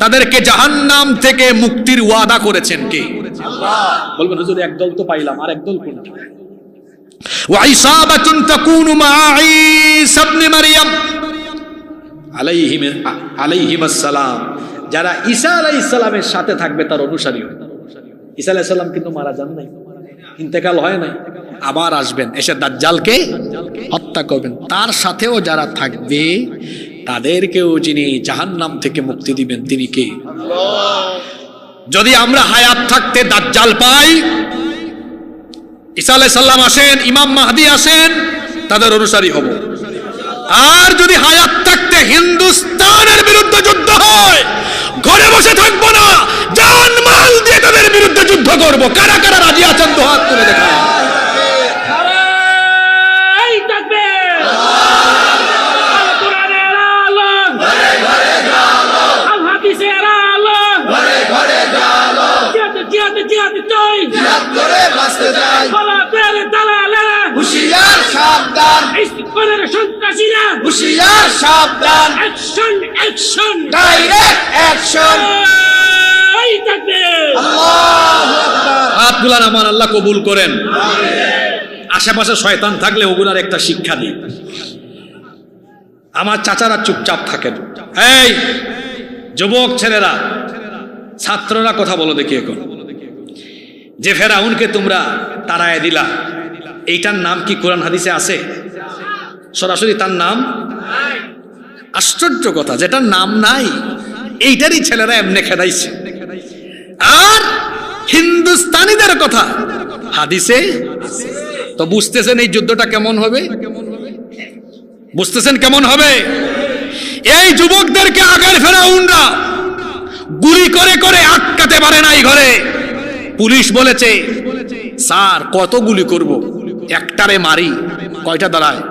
তাদেরকে জাহান্নাম থেকে মুক্তির ওয়াদা করেছেন কে? আল্লাহ। বলবেন হুজুর এক দল তো পাইলাম, আর এক দল কোনটা? وعصابة تكون مع عيسى ابن مريم عليهم السلام, যারা ঈসা আলাইহিস সালামের সাথে থাকবে তার অনুসারী হবে। ঈসা আলাইহিস সালাম কিন্তু মারা যান নাই, ইন্তেকাল হয় নাই, আবার আসবেন, এসে দাজ্জালকে হত্যা করবেন। তার সাথেও যারা থাকবে তাদেরকেও যিনি জাহান্নাম থেকে মুক্তি দিবেন তিনি কে? আল্লাহ। যদি আমরা হায়াত থাকতে দাজ্জাল পাই, ঈসা আলাইহিস সালাম আসেন, ইমাম মাহদি আসেন, তাদের অনুসারী হব। আর যদি হায়াত থাকতে হিন্দুস্তানের বিরুদ্ধে যুদ্ধ হয়, ঘরে বসে থাকবো না, জান মাল দিয়ে তাদের বিরুদ্ধে যুদ্ধ করব। কারা কারা রাজি আছেন তো হাত তুলে দেখান। হাতগুলার আমার আল্লাহ কবুল করেন। আশেপাশে শয়তান থাকলে ওগুলার একটা শিক্ষা দিই। আমার চাচারা চুপচাপ থাকেন। এই যুবক ছেলেরা, ছাত্ররা কথা বলো দেখি। এখন যে ফেরাউনকে তোমরা তাড়ায় দিলা, এইটার নাম কি কোরআন হাদিসে আছে? সরাসরি তার নাম? আশ্চর্য কথা, যেটার নাম নাই এইটারই ছেলেরা এমনি খেদাইছে। আর হিন্দুস্তানীদের কথা হাদিসে তো বুঝতেছেন এই যুদ্ধটা কেমন হবে? বুঝতেছেন কেমন হবে? এই যুবকদেরকে আগের ফেরাউনরা গুলি করে করে আটকাতে পারে নাই ঘরে। পুলিশ বলেছে, স্যার কত গুলি করব, একটারে মারি, কয়টা দাঁড়ায়?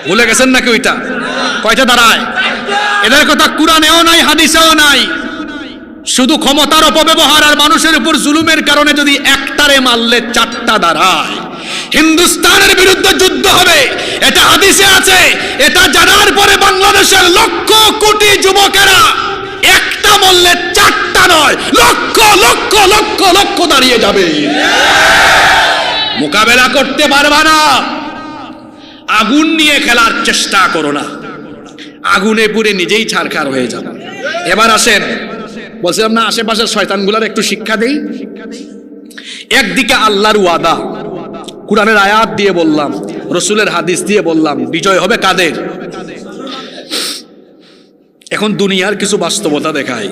ভুলে গেছেন নাকি ওইটা? কয়টা দাঁড়ায়? এদের কথা কুরআনেও নাই, হাদিসেও নাই। শুধু ক্ষমতার অপব্যবহার আর মানুষের উপর জুলুমের কারণে যদি একটারে মারলে চারটা দাঁড়ায়। হিন্দুস্তানের বিরুদ্ধে যুদ্ধ হবে, এটা হাদিসে আছে। এটা জানার পরে বাংলাদেশের লক্ষ কোটি যুবকেরা একটা মরলে চারটা নয়, লক্ষ লক্ষ লক্ষ লক্ষ দাঁড়িয়ে যাবে। মোকাবেলা করতে পারবা না, আগুন নিয়ে খেলার চেষ্টা করো না, আগুনে পুড়ে নিজেই ছারখার হয়ে যাবে। এবার আসেন, বলছিলাম না আশেপাশের শয়তানগুলোর একটু শিক্ষা দেই। একদিকে আল্লাহর ওয়াদা, কুরআনের আয়াত দিয়ে বললাম, রসুলের হাদিস দিয়ে বললাম, বিজয় হবে কাদের? এখন দুনিয়ার কিছু বাস্তবতা দেখায়।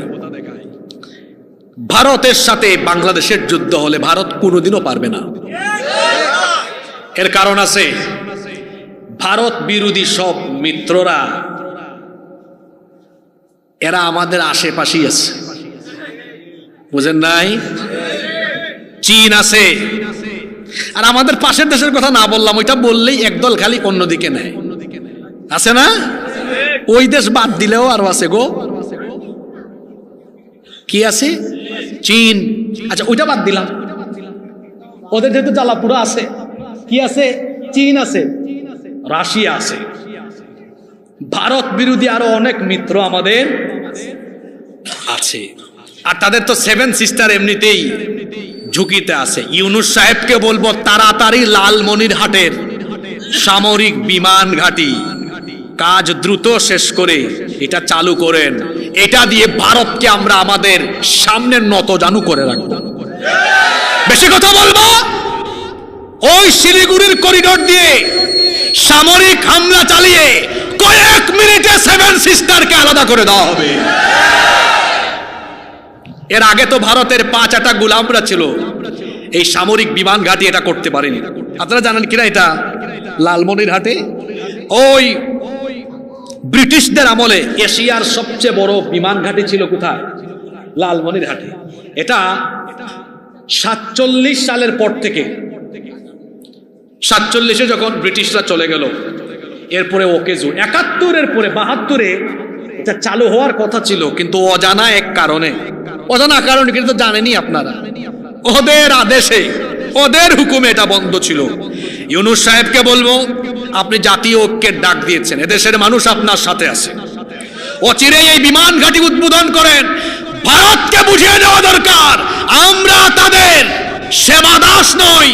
ভারতের সাথে বাংলাদেশের যুদ্ধ হলে ভারত কোনোদিনও পারবে না। এর কারণ আছে, ভারত বিরোধী সব মিত্ররা এরা আমাদের আশেপাশেই আছে, বুঝেন নাই? চীন আছে, আর আমাদের পাশের দেশের কথা না বললাম, ওইটা বললেই একদল খালি অন্যদিকে নেয়, আছে না? ওই দেশ বাদ দিলেও আরো আছে গো। কি আছে? চীন। আচ্ছা ওইটা বাদ দিলাম, ওদের যেহেতু জ্বালাপুরা আছে, কি আছে? চীন আছে, রাশিয়া আছে। ভারত বিরোধী আরো অনেক মিত্র আমাদের আছে, আর তাদের তো সেভেন সিস্টার এমনিতেই ঝুঁকিতে আছে। ইউনূস সাহেবকে বলবো তাড়াতাড়ি লালমনিরহাটের সামরিক বিমান ঘাঁটি কাজ দ্রুত শেষ করে এটা চালু করেন। এটা দিয়ে ভারতকে আমরা আমাদের সামনের নতজানু করে রাখবো। বেশি কথা বলবো, ওই শিলিগুড়ির করিডোর দিয়ে সামরিক হামলা চালিয়ে কয়েক মিনিটে সেভেন সিস্টারকে আলাদা করে দেওয়া হবে। এর আগে তো ভারতের 5-8 গোলামরা ছিল, এই সামরিক বিমান ঘাঁটি এটা করতে পারেনি। আপনারা জানেন কিনা এটা? লালমনিরহাটে ওই ব্রিটিশদের আমলে এশিয়ার সবচেয়ে বড় বিমান ঘাঁটি ছিল কোথায়? লালমনিরহাটে। এটা 47 সালের পর থেকে, 47-এ যখন ব্রিটিশরা চলে গেল, এরপরে ওকেজু 71-এর পরে 72-এ এটা চালু হওয়ার কথা ছিল, কিন্তু অজানা এক কারণে, অজানা কারণে কিন্তু জানেনই আপনারা, ওদের আদেশে, ওদের হুকুমে এটা বন্ধ ছিল। ইউনূস সাহেবকে বলবো, আপনি জাতীয় ঐক্যের ডাক দিয়েছেন, এদেশের মানুষ আপনার সাথে আছে, অচিরেই এই বিমান ঘাঁটি উদ্বোধন করেন। ভারতকে বুঝিয়ে দেওয়া দরকার আমরা তাদের সেবা দাস নই।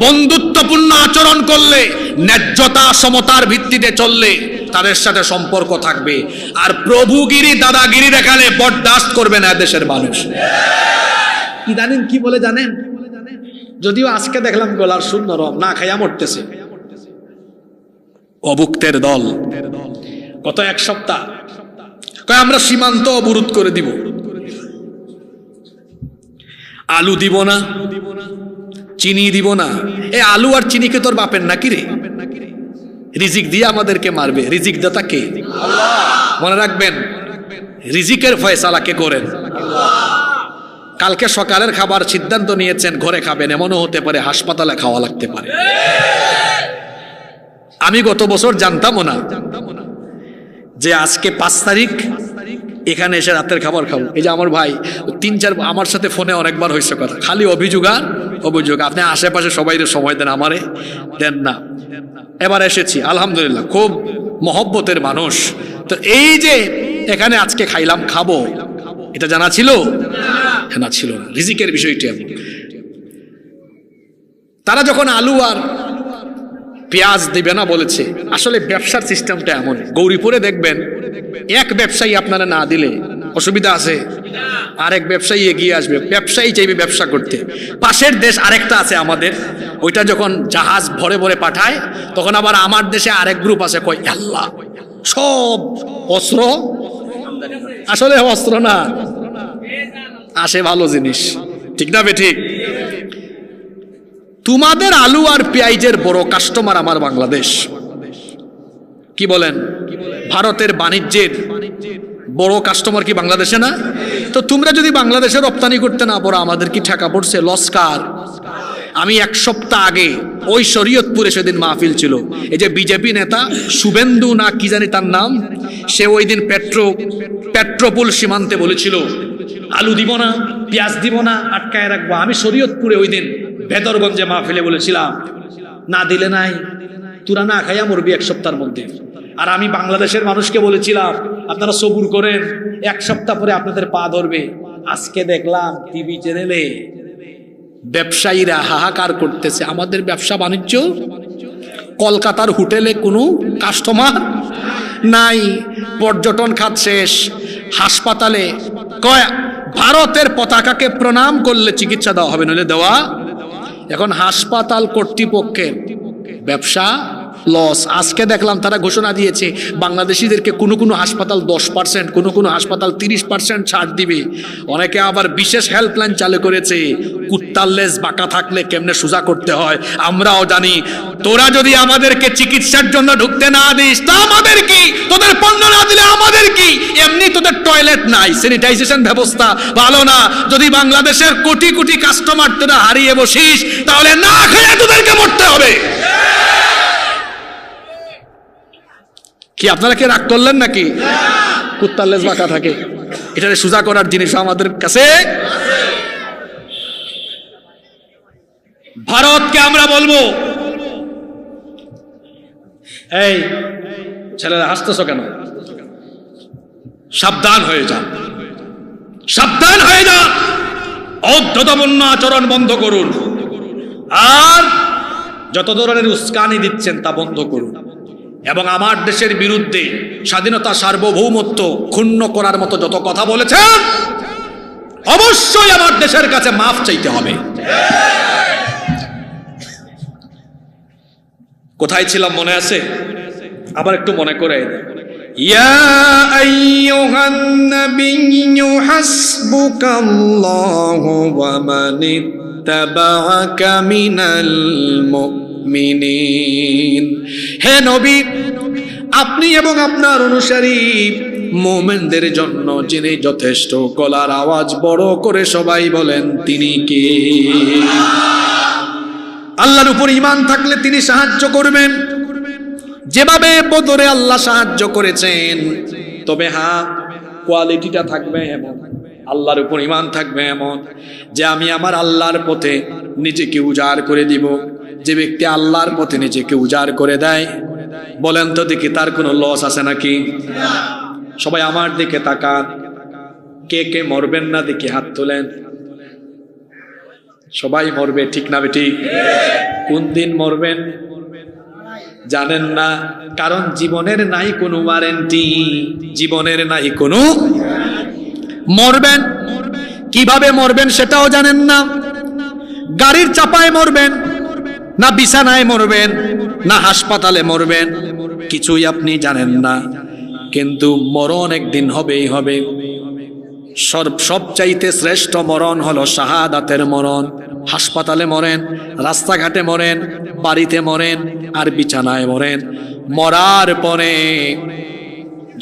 বন্ধুত্বপূর্ণ আচরণ করলে, ন্যায্যতা সমতার ভিত্তিতে চললে তাদের সাথে সম্পর্ক থাকবে, আর প্রভুগিরি দাদাগিরি দেখালে বরদাস্ত করবে না দেশের মানুষ। ইদানিং কি বলে জানেন? যদিও আজকে দেখলাম গলার সুর নরম, না খাইয়া মরতেছে। অভুক্তের দল গত 1 সপ্তাহ কয় আমরা সীমান্ত অবরোধ করে দিব, আলু দিব না, চিনি দিব না। এই আলু আর চিনিকে তোর বাপের নাকি রে? রিজিক দিয়ে আমাদেরকে মারবে। রিজিক দাতা কে? মনে রাখবেন, রিজিকের ফয়সালা কে করেন? কালকে সকালের খাবার সিদ্ধান্ত নিয়েছেন ঘরে খাবেন, এমনও হতে পারে হাসপাতালে খাওয়া লাগতে পারে। আমি গত বছর জানতামও না যে আজকে 5 তারিখ এখানে এসে রাতের খাবার খাবো। এই যে আমার ভাই 3-4 আমার সাথে ফোনে অনেকবার হয়েছে কথা, খালি অভিযোগ আর অভিযোগ। আপনি আশেপাশে সবাই সময় দেন, আমারে দেন না। এবার এসেছি, আলহামদুলিল্লাহ, খুব মহব্বতের মানুষ। তো এই যে এখানে আজকে খাইলাম, খাবো, এটা জানা ছিল? না, ছিল না। রিজিকের বিষয়টি এমন। তারা যখন আলু আর পেঁয়াজ দিবে না বলেছে, আসলে ব্যবসার সিস্টেমটা এমন। গৌরীপুরে দেখবেন, এক ব্যবসায়ী আপনারা না দিলে অসুবিধা আছে, আরেক ব্যবসায়ী এগিয়ে আসবে, ব্যবসায়ী চাইবে ব্যবসা করতে। পাশের দেশ আরেকটা আছে আমাদের, ওইটা যখন জাহাজ ভরে ভরে পাঠায়, তখন আবার আমার দেশে আরেক গ্রুপ আছে, কয় আল্লাহ সব অস্ত্র, আসলে অস্ত্র না, আসে ভালো জিনিস। ঠিক না বেঠিক? তোমাদের আলু আর পেঁয়াজের বড় কাস্টমার আমার বাংলাদেশ। কি বলেন? ভারতের বাণিজ্যের বড় কাস্টমার কি বাংলাদেশে না? তো তো তোমরা যদি বাংলাদেশে রপ্তানি করতে না পারো আমাদের কি ঠেকা পড়ছে? লস্কার। আমি এক সপ্তাহ আগে ওই শরীয়তপুরে সেদিন মাহফিল ছিল, এই যে বিজেপি নেতা শুভেন্দু না কি জানি তার নাম, সে ওই দিন পেট্রোপোল সীমান্তে বলেছিল আলু দিব না, পেঁয়াজ দিব না, আটকায় রাখবো। আমি শরীয়তপুরে ওই দিন ভেদরগঞ্জে মাহফিলে বলেছিলাম না দিলে নাই, তোরা না খাইয়া মরবি এক সপ্তাহের মধ্যে। আর আমি বাংলাদেশের মানুষকে বলেছিলাম আপনারা সবুর করেন, এক সপ্তাহ পরে আপনাদের পা ধরবে। আজকে দেখলাম টিভি চ্যানেলে ব্যবসায়ীরা হাহাকার করতেছে, আমাদের ব্যবসা বাণিজ্য, কলকাতার হোটেলে কোনো কাস্টমার নাই, পর্যটন খাত শেষ, হাসপাতালে কয় ভারতের পতাকাকে প্রণাম করলে চিকিৎসা দেওয়া হবে, নইলে দেওয়া। এখন হাসপাতাল কর্তৃপক্ষের ব্যবসা লস। আজকে দেখলাম তারা ঘোষণা দিয়েছে বাংলাদেশিদেরকে কোনো কোনো হাসপাতাল 10%, কোনো কোনো হাসপাতাল 30% ছাড় দিবে। অনেকে আবার বিশেষ হেল্পলাইন চালু করেছে, কুত্তার লেজ বাঁকা থাকলে কেমনে সোজা করতে হয় আমরাও জানি। তোরা যদি আমাদেরকে চিকিৎসার জন্য ঢুকতে না দিস তা আমাদের কি, তোদের পণ্য না দিলে আমাদের কি? এমনি তোদের টয়লেট নাই, স্যানিটাইজেশন ব্যবস্থা ভালো না। যদি বাংলাদেশের কোটি কোটি কাস্টমার তোরা হারিয়ে বসিস তাহলে না খেয়ে তোদেরকে মরতে হবে। কি আপনারা কি রাগ করলেন নাকি? কুত্তার লেজ বাঁকা থাকে, এটারে সোজা করার জিনিস আমাদের কাছে। ভারতকে আমরা বলবো, এই ছেলেরা হাসতেছ কেন? সাবধান হয়ে যা, সাবধান হয়ে যা, অধ্যতাপূর্ণ আচরণ বন্ধ করুন, আর যত ধরনের উস্কানি দিচ্ছেন তা বন্ধ করুন। এবং আমার দেশের বিরুদ্ধে স্বাধীনতা সার্বভৌমত্ব ক্ষুণ্ণ করার মতো যত কথা বলেছেন অবশ্যই আমার দেশের কাছে মাফ চাইতে হবে। কোথায় ছিলাম মনে আছে? আবার একটু মনে করে, ইয়া আইয়ুহান নাবিয়্যু হাসবুকাল্লাহু ওয়া মানিত্তাবা'আকা মিনাল মুমিনিন। হে নবী, আপনি এবং আপনার অনুসারী মুমিনদের জন্য যিনি যথেষ্ট, গলার আওয়াজ বড় করে সবাই বলেন তিনি কে? আল্লাহর উপর ঈমান থাকলে তিনি সাহায্য করবেন, যেভাবে বদরে আল্লাহ সাহায্য করেছেন। তবে হ্যাঁ, কোয়ালিটিটা থাকবে এমন, আল্লাহর উপর ঈমান থাকবে এমন যে আমি আমার আল্লাহর পথে নিজেকে উজাড় করে দিব। যে ব্যক্তি আল্লাহর পথে নিজেকে উজাড় করে দেয়, বলেন তো দেখি তার কোনো লস আছে নাকি? সবাই আমার দিকে তাকান, কে কে মরবেন না দেখি হাত তোলেন। সবাই মরবে, ঠিক না বেঠিক? কোন দিন মরবেন জানেন না, কারণ জীবনের নাই কোনো ওয়ারেন্টি, জীবনের নাই কোনো। মরবেন, কিভাবে মরবেন সেটাও জানেন না। গাড়ির চাপায় মরবেন না বিছানায় মরবেন না হাসপাতালে মরবেন, কিছুই আপনি জানেন না। কিন্তু মরণ একদিন হবেই হবে। সবচাইতে শ্রেষ্ঠ মরণ হলো শাহাদাতের মরণ। হাসপাতালে মরেন, রাস্তাঘাটে মরেন, বাড়িতে মরেন, আর বিছানায় মরেন। মরার পরে,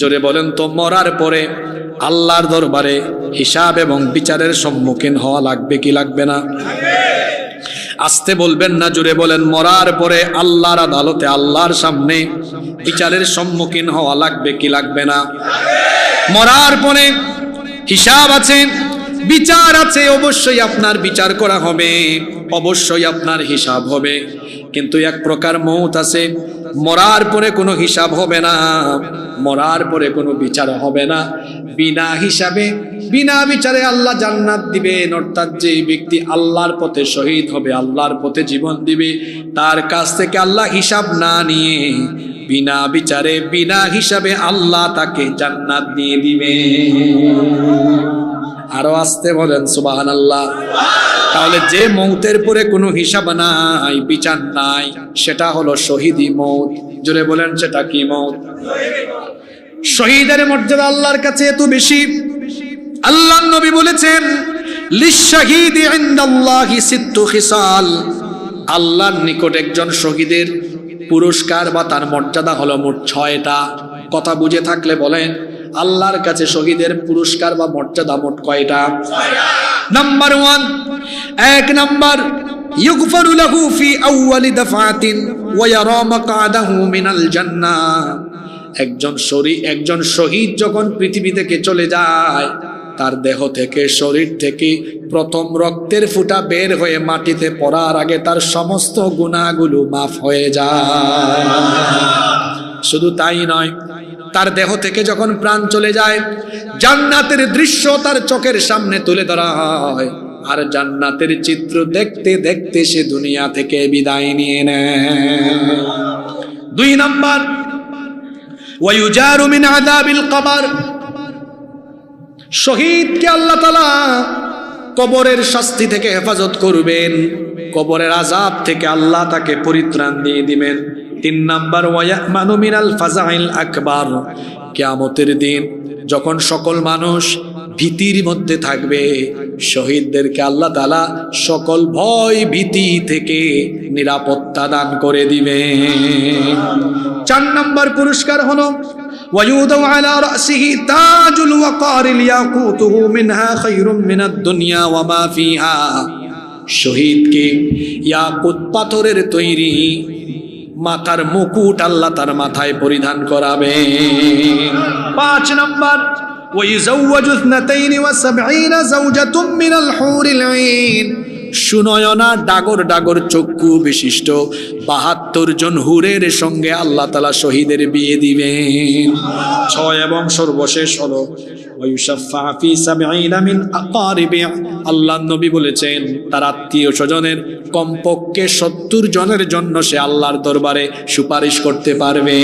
জোরে বলেন তো, মরার পরে আল্লাহর দরবারে হিসাব এবং বিচারের সম্মুখীন হওয়া লাগবে কি লাগবে না? আসতে বলবেন না, জোরে বলেন। মরার পরে আল্লাহর আদালতে, আল্লাহর সামনে বিচারের সম্মুখীন হওয়া লাগবে কি লাগবে না? মরার পরে হিসাব আছে, বিচার আছে, অবশ্যই আপনার বিচার করা হবে, অবশ্যই আপনার হিসাব হবে। কিন্তু এক প্রকার মৌত আছে, মরার পরে কোনো হিসাব হবে না, মরার পরে কোনো বিচার হবে না। বিনা হিসাবে, বিনা বিচারে আল্লাহ জান্নাত দিবেন। অর্থাৎ যে ব্যক্তি আল্লাহর পথে শহীদ হবে, আল্লাহর পথে জীবন দিবে, তার কাছ থেকে আল্লাহ হিসাব না নিয়ে বিনা বিচারে, বিনা হিসাবে আল্লাহ তাকে জান্নাত দিয়ে দিবে। আরো আসতে বলেন সুবহানাল্লাহ। তাহলে যে মৌতের পরে কোনো হিসাব নাই, বিচার নাই, সেটা হলো শহীদি মৌত। জোরে বলেন, সেটা কি মৌত? শহীদের মর্যাদা আল্লাহর কাছে এত বেশি, আল্লাহর নবী বলেছেন লিশশাহীদি ইনদাল্লাহি সিত্তু খিসাল। আল্লাহর নিকট একজন শহীদের পুরস্কার বা তার মর্যাদা হলো মোট 6টা। কথা বুঝে থাকলে বলেন আল্লাহর কাছে শহীদের পুরস্কার বা মর্যাদা মোট কয়টা? নাম্বার 1, 1 নাম্বার ইগফারু লাহু ফি আউয়ালি দাফাতিন ওয়া ইয়ারা মাকআদাহু মিনাল জান্নাহ। একজন শহীদ যখন পৃথিবী থেকে চলে যায়, তার দেহ থেকে, শরীর থেকে প্রথম রক্তের ফোঁটা বের হয়ে মাটিতে পড়ার আগে তার সমস্ত গুনাহগুলো মাফ হয়ে যায়। শুধু তাই নয়, তার দেহ থেকে যখন প্রাণ চলে যায়, জান্নাতের দৃশ্য তার চোখের সামনে তুলে ধরা হয়, আর জান্নাতের চিত্র দেখতে দেখতে সে দুনিয়া থেকে বিদায় নিয়ে নেয়। 2 নাম্বার ওয়ায়ুজারু মিন আযাবিল কবর। শহীদকে আল্লাহ তাআলা কবরের শাস্তি থেকে হেফাজত করবেন, কবরের আযাব থেকে আল্লাহ তাকে পরিত্রাণ দিয়ে দিবেন। 3 নাম্বার ওয়ায়ামানু মিনাল ফাজাইল আকবার। কিয়ামতের দিন যখন সকল মানুষ ভীতির মধ্যে থাকবে, শহীদদেরকে আল্লাহ তাআলা সকল ভয় ভীতি থেকে নিরাপত্তা দান করে দিবেন। 4 নাম্বার পুরস্কার হলো ওয়ায়ুদাউ আলা রাসিহি তাজুল ওয়াকারিল ইয়াকুতুহু মিনহা খায়রুম মিনাদ দুনিয়া ওয়া মা ফিহা। শহীদকে ইয়াকুত পাথরের তৈরি মাথার মুকুট আল্লাহ তার মাথায় পরিধান করাবেন। 5 নাম্বার ওয়াইজাওয়াজু 72 যাওজাতুম মিনাল হুরিল আইন। সুনয়না ডাগর ডাগর চক্ষু বিশিষ্ট 72 জন হুরের সঙ্গে আল্লাহ তাআলা শহীদের বিয়ে দিবেন। 6 এবং সর্বশেষ হলো ওয়ায়ুশাফা ফি 70 মিন আকারিবি। আল্লাহর নবী বলেছেন, তার আত্মীয় স্বজনের কমপক্ষে 70 জনের জন্য সে আল্লাহর দরবারে সুপারিশ করতে পারবে।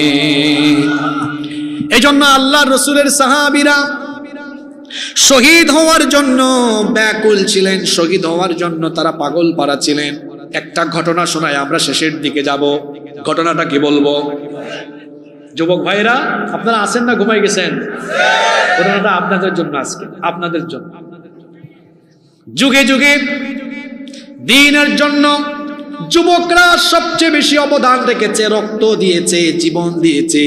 এজন্য আল্লাহর রাসূলের সাহাবীরা শহীদ হওয়ার জন্য ব্যাকুল ছিলেন, শহীদ হওয়ার জন্য তারা পাগল পারা ছিলেন। একটা ঘটনা শোনায় আমরা শেষের দিকে যাব। ঘটনাটা কি বলবো? যুবক ভাইরা আপনারা আছেন না ঘুমাই গেছেন? ঘটনাটা আপনাদের জন্য, আজকে আপনাদের জন্য। যুগে যুগে দ্বীনের জন্য যুবকরা সবচেয়ে বেশি অবদান রেখেছে, রক্ত দিয়েছে, জীবন দিয়েছে।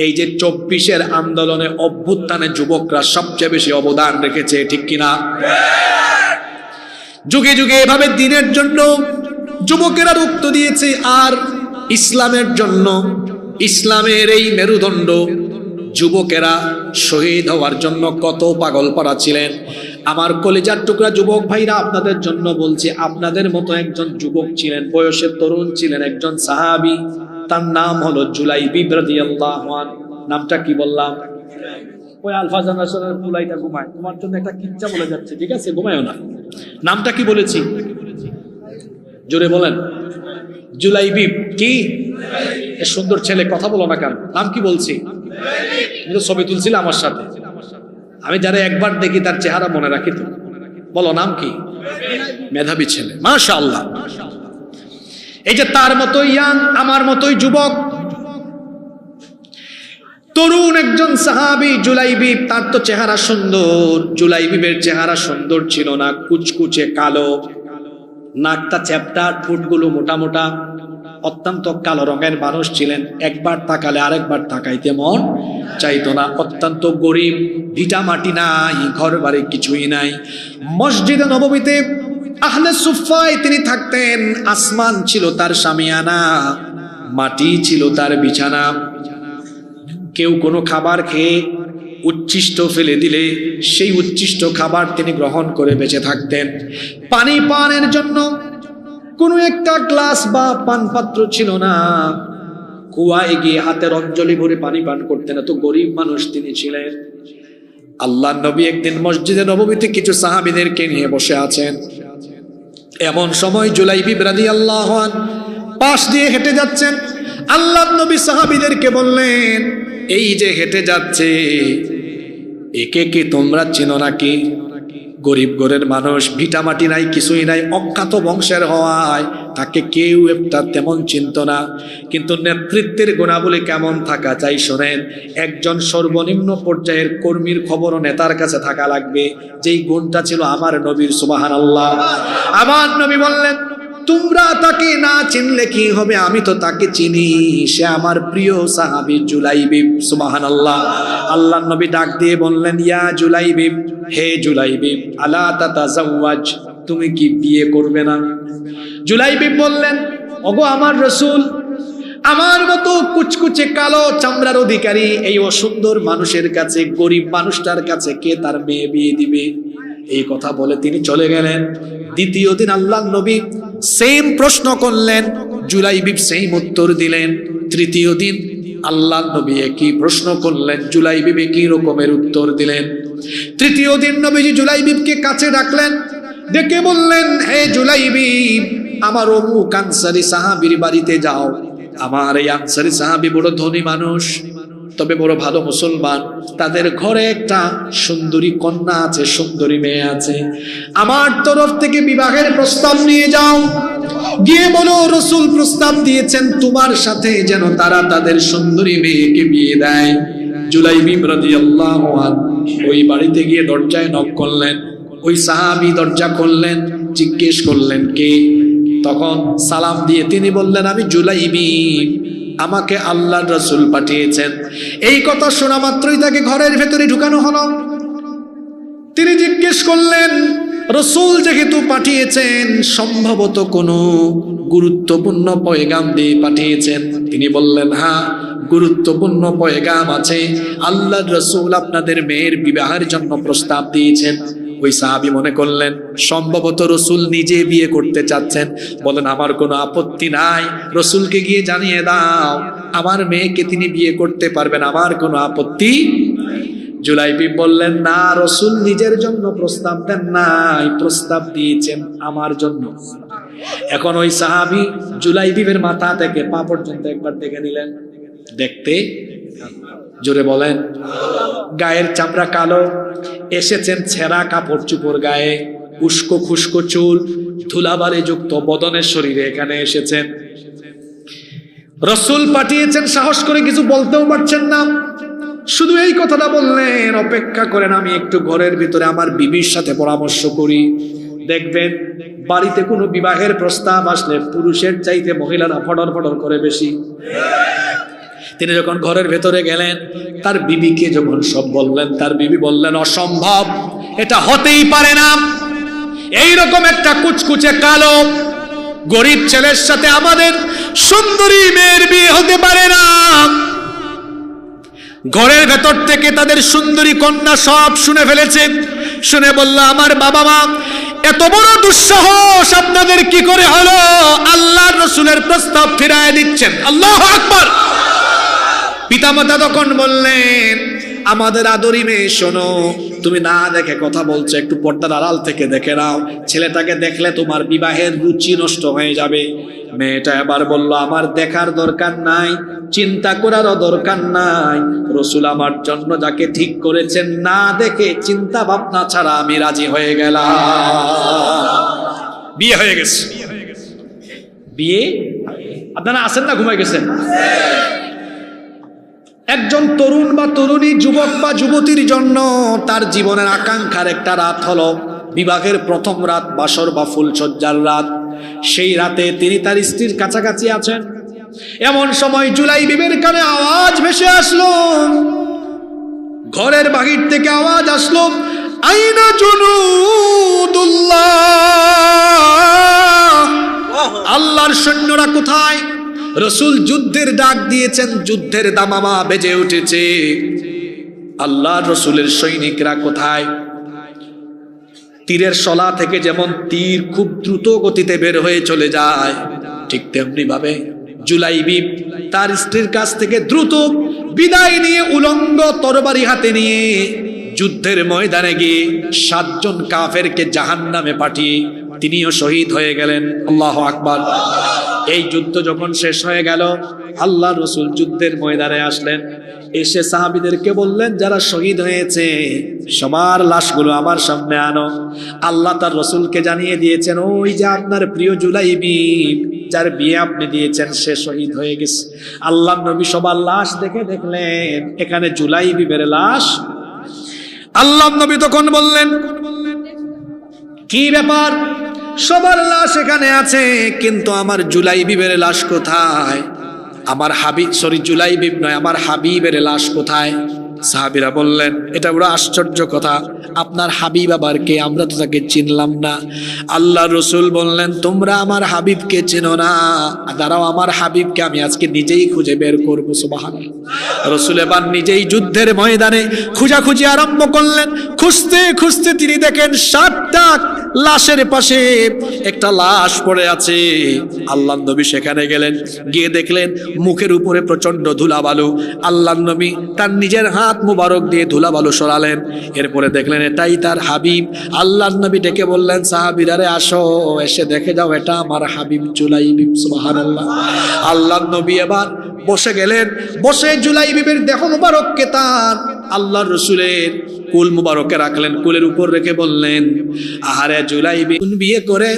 এই যে 24-এর আন্দোলনে, অভ্যুত্থানে যুবকরা সবচেয়ে বেশি অবদান রেখেছে, ঠিক কিনা? যুগে যুগে এভাবে দ্বীনের জন্য যুবকেরা রক্ত দিয়েছে। আর ইসলামের জন্য, ইসলামের এই মেরুদণ্ড যুবকেরা শহীদ হওয়ার জন্য কত পাগল পারা ছিলেন। আমার কলিজার টুকরা যুবক ভাইরা, আপনাদের জন্য বলছি, আপনাদের মতো একজন যুবক ছিলেন, বয়সে তরুণ ছিলেন, একজন সাহাবী। তার নাম হলো জুলাইবিব রাদিয়াল্লাহু আনহু। নামটা কি বললাম? ওই আলফা জানাশনের ফুলাইটা ঘুমায়, তোমার জন্য একটা কিচ্ছা বলে যাচ্ছে, ঠিক আছে? ঘুমায়ও না। নামটা কি বলেছি? জোরে বলেন। জুলাইবিব। কি সুন্দর ছেলে, কথা বলো না কেন? নাম কি বলছি? তুমি তো ছবি তুলছিলে আমার সাথে। আমি যারা একবার দেখি তার চেহারা মনে রাখি। তো বলো নাম কি? মেধাবী ছেলে, মাশাআল্লাহ। এই যে তার মতোই ইয়াং, আমার মতোই যুবক, তরুণ একজন সাহাবী জুলাইবিব। তার তো চেহারা সুন্দর। জুলাইবিবের চেহারা সুন্দর ছিল না, কুচকুচে কালো, নাকটা চ্যাপ্টা, ঠোঁটগুলো মোটা মোটা, অত্যন্ত কালো রঙের মানুষ ছিলেন। একবার তাকালে আরেকবার তাকাইতে মন চাইতো না। অত্যন্ত গরিব, ভিটা মাটি নাই, ঘর বাড়ি কিছুই নাই। মসজিদে নববীতে আহলে সুফায় তিনি থাকতেন। আসমান ছিল তার শামিয়ানা, মাটি ছিল তার বিছানা। কেউ কোনো খাবার খেয়ে উচ্ছিষ্ট ফেলে দিলে সেই উচ্ছিষ্ট খাবার তিনি গ্রহণ করে বেঁচে থাকতেন। পানি পানের জন্য কোনো একটা গ্লাস বা পানপাত্র ছিল না। কুয়ায় গিয়ে হাতের অঞ্জলি ভরে পানি পান করতেন, এত গরিব মানুষ তিনি ছিলেন। আল্লাহর নবী একদিন মসজিদে নববীতে কিছু সাহাবীদেরকে নিয়ে বসে আছেন। এমন সময় জুলাইবিব রাদিয়াল্লাহু আনহু পাশ দিয়ে হেঁটে যাচ্ছেন। আল্লাহর নবী সাহাবীদেরকে বললেন, এই যে হেঁটে যাচ্ছে, একে কি তোমরা চেনো নাকি? গরিব ঘরের মানুষ, ভিটামাটি নাই, কিছুই নাই, অখ্যাত বংশের হওয়ায় তাকে কেউ একটা তেমন চিনত না। কিন্তু নেতৃত্বের গুণাবলী কেমন থাকা চাই শোনেন। একজন সর্বনিম্ন পর্যায়ের কর্মীর খবরও নেতার কাছে থাকা লাগবে, যেই গুণটা ছিল আমার নবীর। সুবহানাল্লাহ। আমার নবী বললেন, তোমরা তাকে না চিনলে কি হবে, আমি তো তাকে চিনি, সে আমার প্রিয় সাহাবী জুলাইবিব। সুবহানাল্লাহ। আল্লাহর নবী ডাক দিয়ে বললেন, ইয়া জুলাইবিব, হে জুলাইবিব, আলা তাতাজাওয়াজ, তুমি কি বিয়ে করবে না? জুলাইবিব বললেন, ওগো আমার রাসূল, আমার মতো কুচকুচে কালো চামড়ার অধিকারী এই অসুন্দর মানুষের কাছে, গরিব মানুষটার কাছে কে তার মেয়ে বিয়ে দিবে? এই কথা বলে তিনি চলে গেলেন। দ্বিতীয় দিন আল্লাহর নবী সেম প্রশ্ন করলেন, জুলাইবিব সেম উত্তর দিলেন। তৃতীয় দিন আল্লাহর নবী একই প্রশ্ন করলেন, জুলাইবিব একই রকমের উত্তর দিলেন। তৃতীয় দিন নবীজি জুলাইবিবকে কাছে ডাকলেন, ডেকে বললেন, হে জুলাইবিব, আমার অমুক আনসারী সাহাবীর বাড়িতে যাও। আমার এই আনসারী সাহাবী বড় ধনী মানুষ, তবে বড় ভালো মুসলমান। তাদের ঘরে একটা সুন্দরী কন্যা আছে, সুন্দরী মেয়ে আছে। আমার তরফ থেকে বিবাহের প্রস্তাব নিয়ে যাও। গিয়ে বলো, রাসূল প্রস্তাব দিয়েছেন তোমার সাথে যেন তারা তাদের সুন্দরী মেয়েকে বিয়ে দেয়। জুলাইবিব রাদিয়াল্লাহু আনহু ওই বাড়িতে গিয়ে দরজায় নক করলেন। ওই সাহাবী দরজা খুললেন, জিজ্ঞেস করলেন কে? তখন সালাম দিয়ে তিনি বললেন, আমি জুলাইবিব, আমাকে আল্লাহর রাসূল পাঠিয়েছেন। এই কথা শোনা মাত্রই তাকে ঘরের ভেতরে ঢুকানো হলো। তিনি জিজ্ঞেস করলেন, রাসূল যেহেতু পাঠিয়েছেন, সম্ভবত কোনো গুরুত্বপূর্ণ পয়গাম দিয়ে পাঠিয়েছেন। তিনি বললেন, হ্যাঁ, গুরুত্বপূর্ণ পয়গাম আছে। আল্লাহর রাসূল আপনাদের মেয়ের বিবাহের জন্য প্রস্তাব দিয়েছেন। ওই সাহাবী মনে করলেন সম্ভবত রাসূল নিজে বিয়ে করতে চাচ্ছেন। বলেন, আমার কোনো আপত্তি নাই, রাসূলকে গিয়ে জানিয়ে দাও আমার মেয়েকে তিনি বিয়ে করতে পারবেন, আমার কোনো আপত্তি। জুলাইবিব বললেন, না, রাসূল নিজের জন্য প্রস্তাব দেন নাই, প্রস্তাব দিয়েছেন আমার জন্য। এখন ওই সাহাবী জুলাইবিবের মাথা থেকে পা পর্যন্ত একবার দেখে নিলেন। দেখতে, জোরে বলেন, গায়ের চামড়া কালো, এসেছেন ছেঁড়া কাপড় চুপড় গায়ে, উস্কো খুস্কো চুল, ধুলাবালি যুক্ত বদনের শরীরে এখানে এসেছেন। রাসূল পাঠিয়েছেন, সাহস করে কিছু বলতেও পারছেন না। শুধু এই কথাটা বললেন, অপেক্ষা করেন, আমি একটু ঘরের ভিতরে আমার বিবির সাথে পরামর্শ করি। দেখবেন বাড়িতে কোনো বিবাহের প্রস্তাব আসলে পুরুষের চাইতে মহিলারা ফটর ফটর করে বেশি। তিনি যখন ঘরের ভেতরে গেলেন, তার বিবিকে যখন সব বললেন, তার বিবি বললেন, অসম্ভব, এটা হতেই পারে না। এইরকম একটা কুচকুচে কালো গরিব ছেলের সাথে আমাদের সুন্দরী মেয়ের বিয়ে হতে পারে না। ঘরের ভেতর থেকে তাদের সুন্দরী কন্যা সব শুনে ফেলেছে। শুনে বলল, আমার বাবা মা, এত বড় দুঃসাহস আপনাদের কি করে হলো? আল্লাহর রাসূলের প্রস্তাব ফিরায় দিচ্ছেন। আল্লাহু আকবার। পিতামাতা তখন বললেন, আমাদের আদরি মেয়ে, শোনো, তুমি না দেখে কথা বলছো, একটু পর্দার আড়াল থেকে দেখে নাও, ছেলেটাকে দেখলে তোমার বিবাহের রুচি নষ্ট হয়ে যাবে। মেয়েটা এবার বলল, আমার দেখার দরকার নাই, চিন্তা করারও দরকার নাই, রাসূল আমার জন্য যাকে ঠিক করেছেন না দেখে চিন্তা ভাবনা ছাড়া আমি রাজি হয়ে গেলাম। বিয়ে হয়ে গেছে। বিয়ে আপনারা আছেন না ঘুমাই গেছেন? একজন তরুণ বা তরুণী, যুবক বা যুবতীর জন্য তার জীবনের আকাঙ্ক্ষার একটা রাত হলো বিবাহের প্রথম রাত, বাসর বা ফুলসজ্জার রাত। সেই রাতে তিনি তার স্ত্রীর কাছাকাছি আছেন। এমন সময় জুলাইবিবের কানে আওয়াজ ভেসে আসলো, ঘরের বাহির থেকে আওয়াজ আসলো, আইনা জুনুদুল্লাহ, আল্লাহর সৈন্যরা কোথায়? রাসূল যুদ্ধের ডাক দিয়েছেন, যুদ্ধের দামামা বেজে উঠেছে। আল্লাহর রাসূলের সৈনিকরা কোথায়? তীরের শলা থেকে যেমন তীর খুব দ্রুত গতিতে বের হয়ে চলে যায়, ঠিক তেমনি ভাবে জুলাইবিব তার স্ত্রীর কাছ থেকে দ্রুত বিদায় নিয়ে উলঙ্গ তরবারি হাতে নিয়ে যুদ্ধের ময়দানে গিয়ে 7 জন কাফেরকে জাহান্নামে পাঠিয়ে তিনিও শহীদ হয়ে গেলেন। আল্লাহু আকবার। এই যুদ্ধ যখন শেষ হয়ে গেল, আল্লাহর রাসূল যুদ্ধের ময়দানে আসলেন। এসে সাহাবীদেরকে বললেন, যারা শহীদ হয়েছে সবার লাশগুলো আমার সামনে আনো। আল্লাহ তার রাসূলকে জানিয়ে দিয়েছেন, ওই যে আপনার প্রিয় জুলাইবিব, যার বিয়ে আপনি দিয়েছেন, সে শহীদ হয়ে গেছে। আল্লাহর নবী সবার লাশ দেখে দেখলেন এখানে জুলাইবিবের লাশ। আল্লাহর নবী তখন বললেন, কি ব্যাপার? সবার লাশ এখানে আছে, কিন্তু আমার জুলাইবিবের লাশ কোথায়? আমার হাবিব, সরি জুলাইবিব নয়, আমার হাবিবের লাশ কোথায়? সাহাবীরা বললেন, এটা বড় আশ্চর্য কথা, আপনার হাবিব আবার কে? আমরা তো তাকে চিনলাম না। আল্লাহ রসুল বললেন, তোমরা আমার হাবিবকে চেনো না, দাঁড়াও আমার হাবিবকে আমি আজকে নিজেই খুঁজে বের করবো। সুবহানাল্লাহ। রসুল এবার নিজেই যুদ্ধের ময়দানে খোঁজাখুঁজি আরম্ভ করলেন। খুঁজতে খুঁজতে তিনি দেখেন 7টা লাশের পাশে একটা লাশ পড়ে আছে। আল্লাহ নবী সেখানে গেলেন, গিয়ে দেখলেন মুখের উপরে প্রচন্ড ধুলাবালু। আল্লাহ নবী তার নিজের হাত মুবারক দিয়ে ধুলাবালু সরালেন। এরপরে দেখলেন এটাই তার হাবিব। আল্লাহ নবী ডেকে বললেন, সাহাবীরা রে আসো, এসে দেখে যাও এটা আমার হাবিব জুলাইবিব। সুবহানাল্লাহ। আল্লাহ নবী এবার বসে গেলেন, বসে জুলাইবিবের দেহ মুবারককে তার আল্লাহর রসুলের কুল মুবারকে রাখলেন। কুলের উপর রেখে বললেন, আহারে জুলাইবি, বিয়ে করে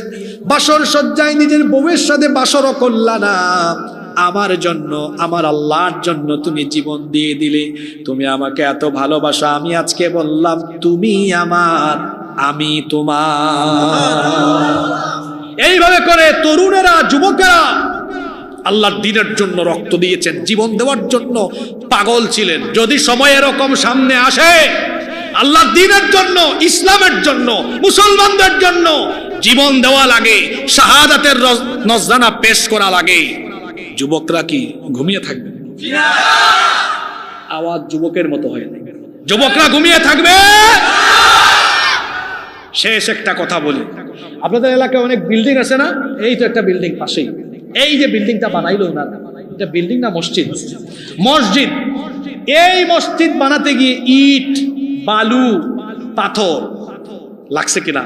বাসর সজ্জায় নিজের বউয়ের সাথে বাসরও করলা না, আমার জন্য, আমার আল্লাহর জন্য তুমি জীবন দিয়ে দিলে। তুমি আমাকে এত ভালোবাসা, আমি আজকে বললাম তুমি আমার, আমি তোমার। এইভাবে করে তরুণেরা, যুবকেরা আল্লাহর দ্বীনের জন্য রক্ত দিয়েছেন, জীবন দেওয়ার জন্য পাগল ছিলেন। যদি সময় এরকম সামনে আসে, আল্লাহর দ্বীনের জন্য, ইসলামের জন্য, মুসলমানদের জন্য জীবন দেওয়া লাগে, শাহাদাতের নজরানা পেশ করা লাগে, যুবকরা কি ঘুমিয়ে থাকবে? আওয়াজ যুবকের মতো হয় না, যুবকরা ঘুমিয়ে থাকবে? শেষ একটা কথা বলি, আপনাদের এলাকায় অনেক বিল্ডিং আছে না? এই তো একটা বিল্ডিং পাশেই, এই যে বিল্ডিংটা বানাইলো না, এটা বিল্ডিং না মসজিদ? মসজিদ। এই মসজিদ বানাতে গিয়ে ইট, বালু, পাথর লাগছে কিনা?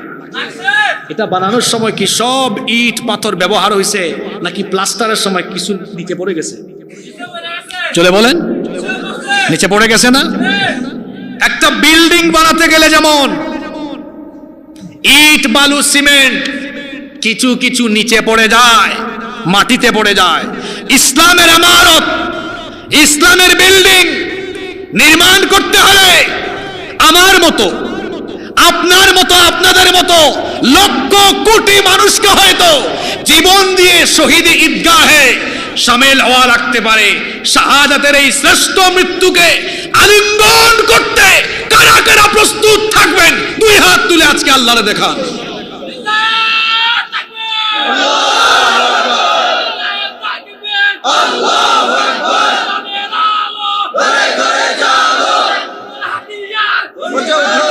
এটা বানানোর সময় কি সব ইট পাথর ব্যবহার হয়েছে, নাকি প্লাস্টারের সময় কিছু নিচে পড়ে গেছে? চলে বলেন, নিচে পড়ে গেছে না? একটা বিল্ডিং বানাতে গেলে যেমন ইট, বালু, সিমেন্ট কিছু কিছু নিচে পড়ে যায়, মাটিতে পড়ে যায়, ইসলামের ইমারত, ইসলামের বিল্ডিং নির্মাণ করতে হলে আমার মতো, আপনার মতো, আপনাদের মতো লক্ষ কোটি মানুষকে হয়তো জীবন দিয়ে শহীদ ঈদগাহে শামিল হওয়া লাগতে পারে। শাহাদাতের এই শ্রেষ্ঠ মৃত্যুকে আলিঙ্গন করতে কারা কারা প্রস্তুত থাকবেন? 2 হাত তুলে আজকে আল্লাহরে দেখান।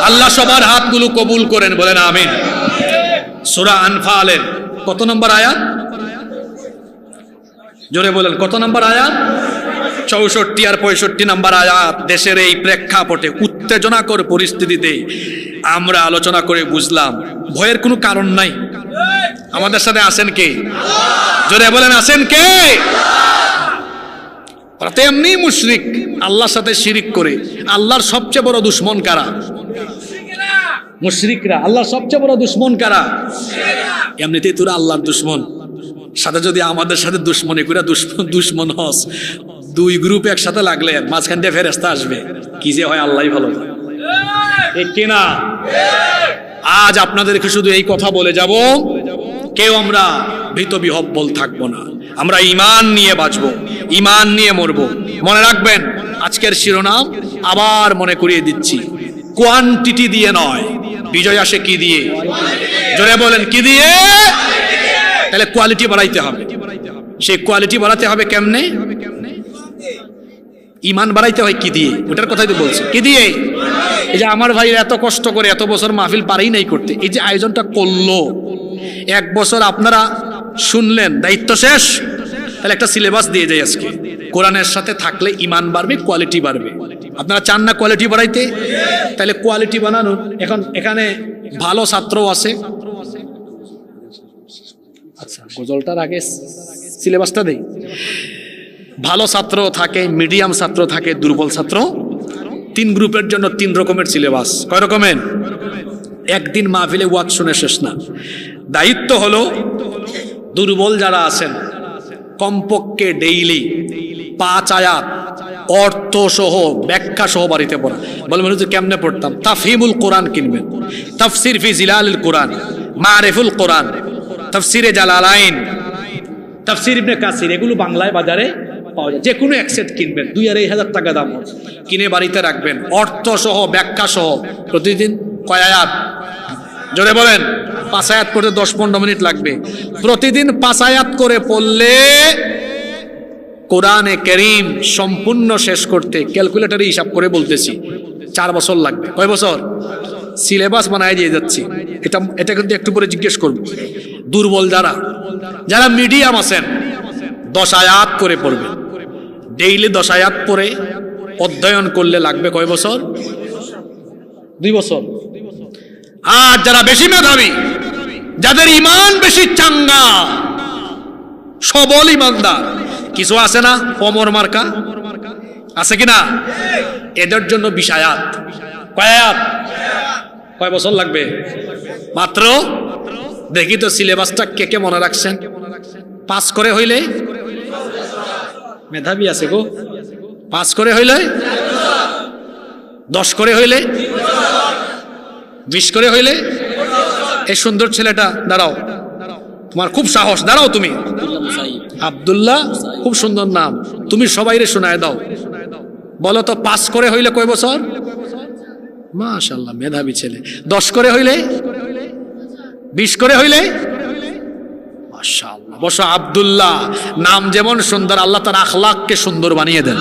আল্লাহ সবার হাতগুলো কবুল করেন, বলেন আমিন। সূরা আনফালের কত নম্বর আয়াত? জোরে বলেন, কত নম্বর আয়াত? 64 আর 65 নম্বর আয়াত। দেশের এই প্রেক্ষাপটে উত্তেজনাকর পরিস্থিতিতে আমরা আলোচনা করে বুঝলাম ভয়ের কোনো কারণ নাই। আমাদের সাথে আছেন কে? জোরে বলেন, আছেন কে? ওরা তো এমনি মুশরিক, আল্লাহর সাথে শিরিক করে। আল্লাহর সবচেয়ে বড় দুশ্মন কারা? মুশরিকরা। আল্লাহর সবচেয়ে বড় দুশ্মন কারা? এমনিতেই তোরা আল্লাহর দুশ্মন, সাথে যদি আমাদের সাথে দুশ্মনী করে দুশ্মন হস, 2 গ্রুপ একসাথে লাগলে মাঝখান দিয়ে ফেরেশতা আসবে, কি যে হয় আল্লাহই ভালো। ঠিক কিনা? আজ আপনাদেরকে শুধু এই কথা বলে যাব, কেউ আমরা ভীত বিহব্বল থাকবো না, আমরা ঈমান নিয়ে বাঁচবো, ঈমান নিয়ে মরবো। মনে রাখবেন, আজকের শিরোনাম আবার মনে করিয়ে দিচ্ছি, কোয়ান্টিটি দিয়ে নয়, বিজয় আসে কি দিয়ে? জোরে বলেন, কি দিয়ে? তাহলে কোয়ালিটি বাড়াইতে হবে। সেই কোয়ালিটি বাড়াতে হবে কেমনে? ঈমান বাড়াইতে হয় কি দিয়ে? ওটার কথাই তো বলছি, কি দিয়ে? এই যে আমার ভাই এত কষ্ট করে এত বছর মাহফিল পারেই নাই করতে, এই যে আয়োজনটা করলো, 1 বছর আপনারা শুনলেন, দায়িত্ব শেষ। তাহলে একটা সিলেবাস দিয়ে যায় আজকে, কোরআনের সাথে থাকলে ঈমান বাড়বে, কোয়ালিটি বাড়বে। আপনারা চান না কোয়ালিটি বাড়াইতে? তাহলে কোয়ালিটি বানানোর এখন এখানে ভালো ছাত্রও আছে। আচ্ছা, গজলটার আগে সিলেবাসটা দেই। ভালো ছাত্র থাকে, মিডিয়াম ছাত্র থাকে, দুর্বল ছাত্র। 3 গ্রুপের জন্য 3 রকমের সিলেবাস। কয় রকমের? একদিন মাহফিলে ওয়াজ শুনে শেষ না। দায়িত্ব হলো দুর্বল যারা আছেন কমপক্ষে ডেইলি 5 আয়াত অর্থ সহ ব্যাখ্যা সহ বাড়িতে পড়া। বলবেন যে কেমনে পড়তাম? তাফহিমুল কোরআন কিনবেন, তাফসির ফি জিলালিল কোরআন, মারিফুল কোরআন, তাফসিরে জালালাইন, তাফসির ইবনে কাসির, এগুলো বাংলায় বাজারে পাওয়া যায়। যে কোনো এক সেট কিনবেন, 2,500 টাকা দাম, কিনে বাড়িতে রাখবেন, অর্থ সহ ব্যাখ্যা সহ। প্রতিদিন কয় আয়াত? জোরে বলেন। 5 আয়াত পড়তে 10-15 মিনিট লাগবে। প্রতিদিন 5 আয়াত করে পড়লে কোরআনে কারীম সম্পূর্ণ শেষ করতে ক্যালকুলেটরে হিসাব করে বলতেছি 4 বছর লাগবে। কয় বছর? সিলেবাস বানায় দিয়ে যাচ্ছি। এটা কিন্তু একটু পরে জিজ্ঞেস করব। দুর্বল যারা মিডিয়াম আছেন 10 আয়াত করে পড়বেন, ডেইলি 10 আয়াত পড়ে অধ্যয়ন করলে লাগবে কয় বছর? 2 বছর। আর যারা বেশি মেধাবী, যাদের ইমান বেশি চাঙ্গা, সবল ইমানদার, কিছু আছে না অমর মার্কা আছে কিনা, এদের জন্য 20 আয়াত। কয় আয়াত? কয় বছর লাগবে? মাত্র। দেখি তো সিলেবাসটা কে কে মনে রাখছেন? 5 করে হইলে মেধাবী আছে গো। 5 করে হইলে, 10 করে হইলে, 20 করে হইলে। এই সুন্দর ছেলেটা, দাঁড়াও, তোমার খুব সাহস, দাঁড়াও তুমি। আব্দুল্লাহ, খুব সুন্দর নাম, তুমি সবাইরে শোনায় দাও। বলো তো 5 করে হইলে কয় বছর? মাশাআল্লাহ, মেধাবী ছেলে। 10 করে হইলে, 20 করে হইলে, মাশাআল্লাহ। বসো। আব্দুল্লাহ নাম যেমন সুন্দর, আল্লাহ তার আখলাককে সুন্দর বানিয়ে দেন।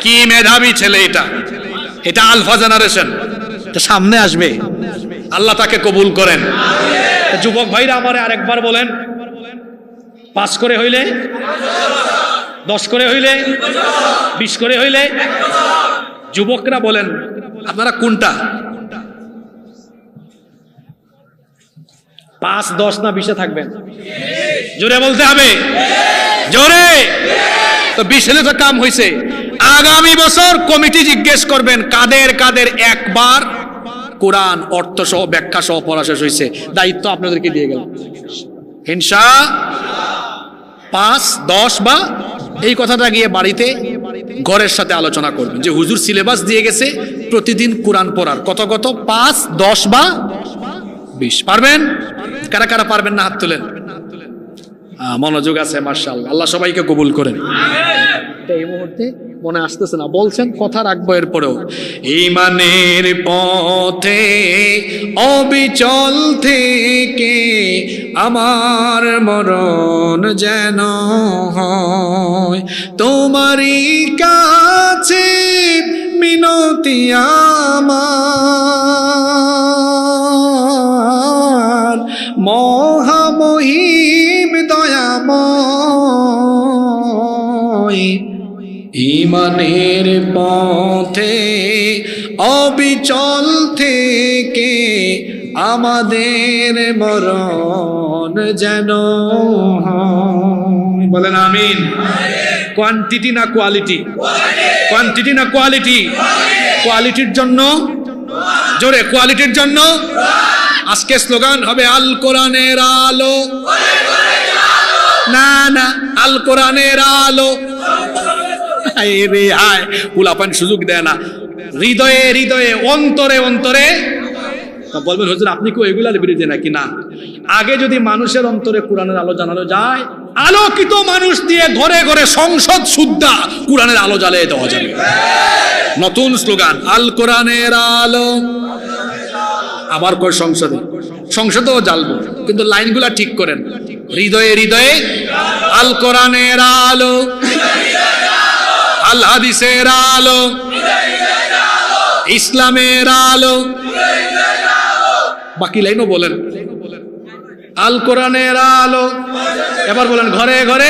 কি মেধাবী ছেলে এটা! এটা আলফা জেনারেশন, সামনে আসবে। আল্লাহ তাকে কবুল করেন। যুবক ভাইরা আমারে আরেকবার বলেন, 5 করে হইলে, 10 করে হইলে, 20 করে হইলে। যুবকরা বলেন আপনারা কোনটা? 5, 10 না 20 থাকবেন? জোরে বলতে হবে, জোরে। তো 20 হলে তো কাম হয়েছে। আগামী বছর কমিটি জিজ্ঞেস করবেন কাদের কাদের একবার কোরআন অর্থ সহ ব্যাখ্যা সহ পড়া শেষ হয়েছে। দায়িত্ব আপনাদেরকে দিয়ে গেল ইনশাআল্লাহ। 5, 10 বা এই কথাটা গিয়ে বাড়িতে ঘরের সাথে আলোচনা করবেন যে হুজুর সিলেবাস দিয়ে গেছে প্রতিদিন কোরআন পড়ার। কত কত? 5, 10 বা 20। পারবেন? কারা কারা পারবেন না হাত তুলেন। মনোযোগ আছে, মাশাআল্লাহ। আল্লাহ সবাইকে কবুল করেন। এই মুহূর্তে মনে আসতেছে না, বলছেন কথা রাখবো এরপরেও। ঈমানের পথে অবিচল থেকে আমার মরণ যেন হয়, তোমারই কাছে মিনতি আমার, মহামহিম দয়াময়। ঈমানের পথে অবিচল থেকে আমাদের মরণ যেন হয়। বলেন আমিন। কোয়ান্টিটি না কোয়ালিটি? কোয়ান্টিটি না কোয়ালিটি? কোয়ালিটির জন্য, জোরে, কোয়ালিটির জন্য। আজকে স্লোগান হবে আল কোরআনের আলো। না না, আল কোরআনের আলো। উলাপান সুযোগ দেয় না। হৃদয়ে হৃদয়ে, অন্তরে অন্তরে। বলবেন হুজুর আপনি কি এগুলার বিরুদ্ধে নাকি? না, আগে যদি মানুষের অন্তরে কোরআনের আলো জানানো যায়, আলোকিত মানুষ দিয়ে ঘরে ঘরে সংসদ সুদ্ধা কোরআনের আলো জ্বালিয়ে দেওয়া যাবে। নতুন স্লোগান আল কোরআনের আলো। আবার কই সংসদে, সংসদেও জ্বালবো, কিন্তু লাইনগুলা ঠিক করেন। হৃদয়ে হৃদয়ে আল কোরআনের আলো, আল হাদিসের আলো, ইসলামের আলো। বাকি লাইনও বলেন আল কোরআনের আলো। এবার বলেন ঘরে ঘরে,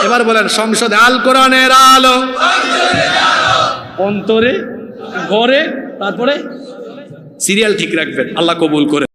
এবার বলেন সংসদে আল কোরআনের আলো। অন্তরে, ঘরে, তারপরে সিরিয়াল ঠিক রাখবেন। আল্লাহ কবুল করে।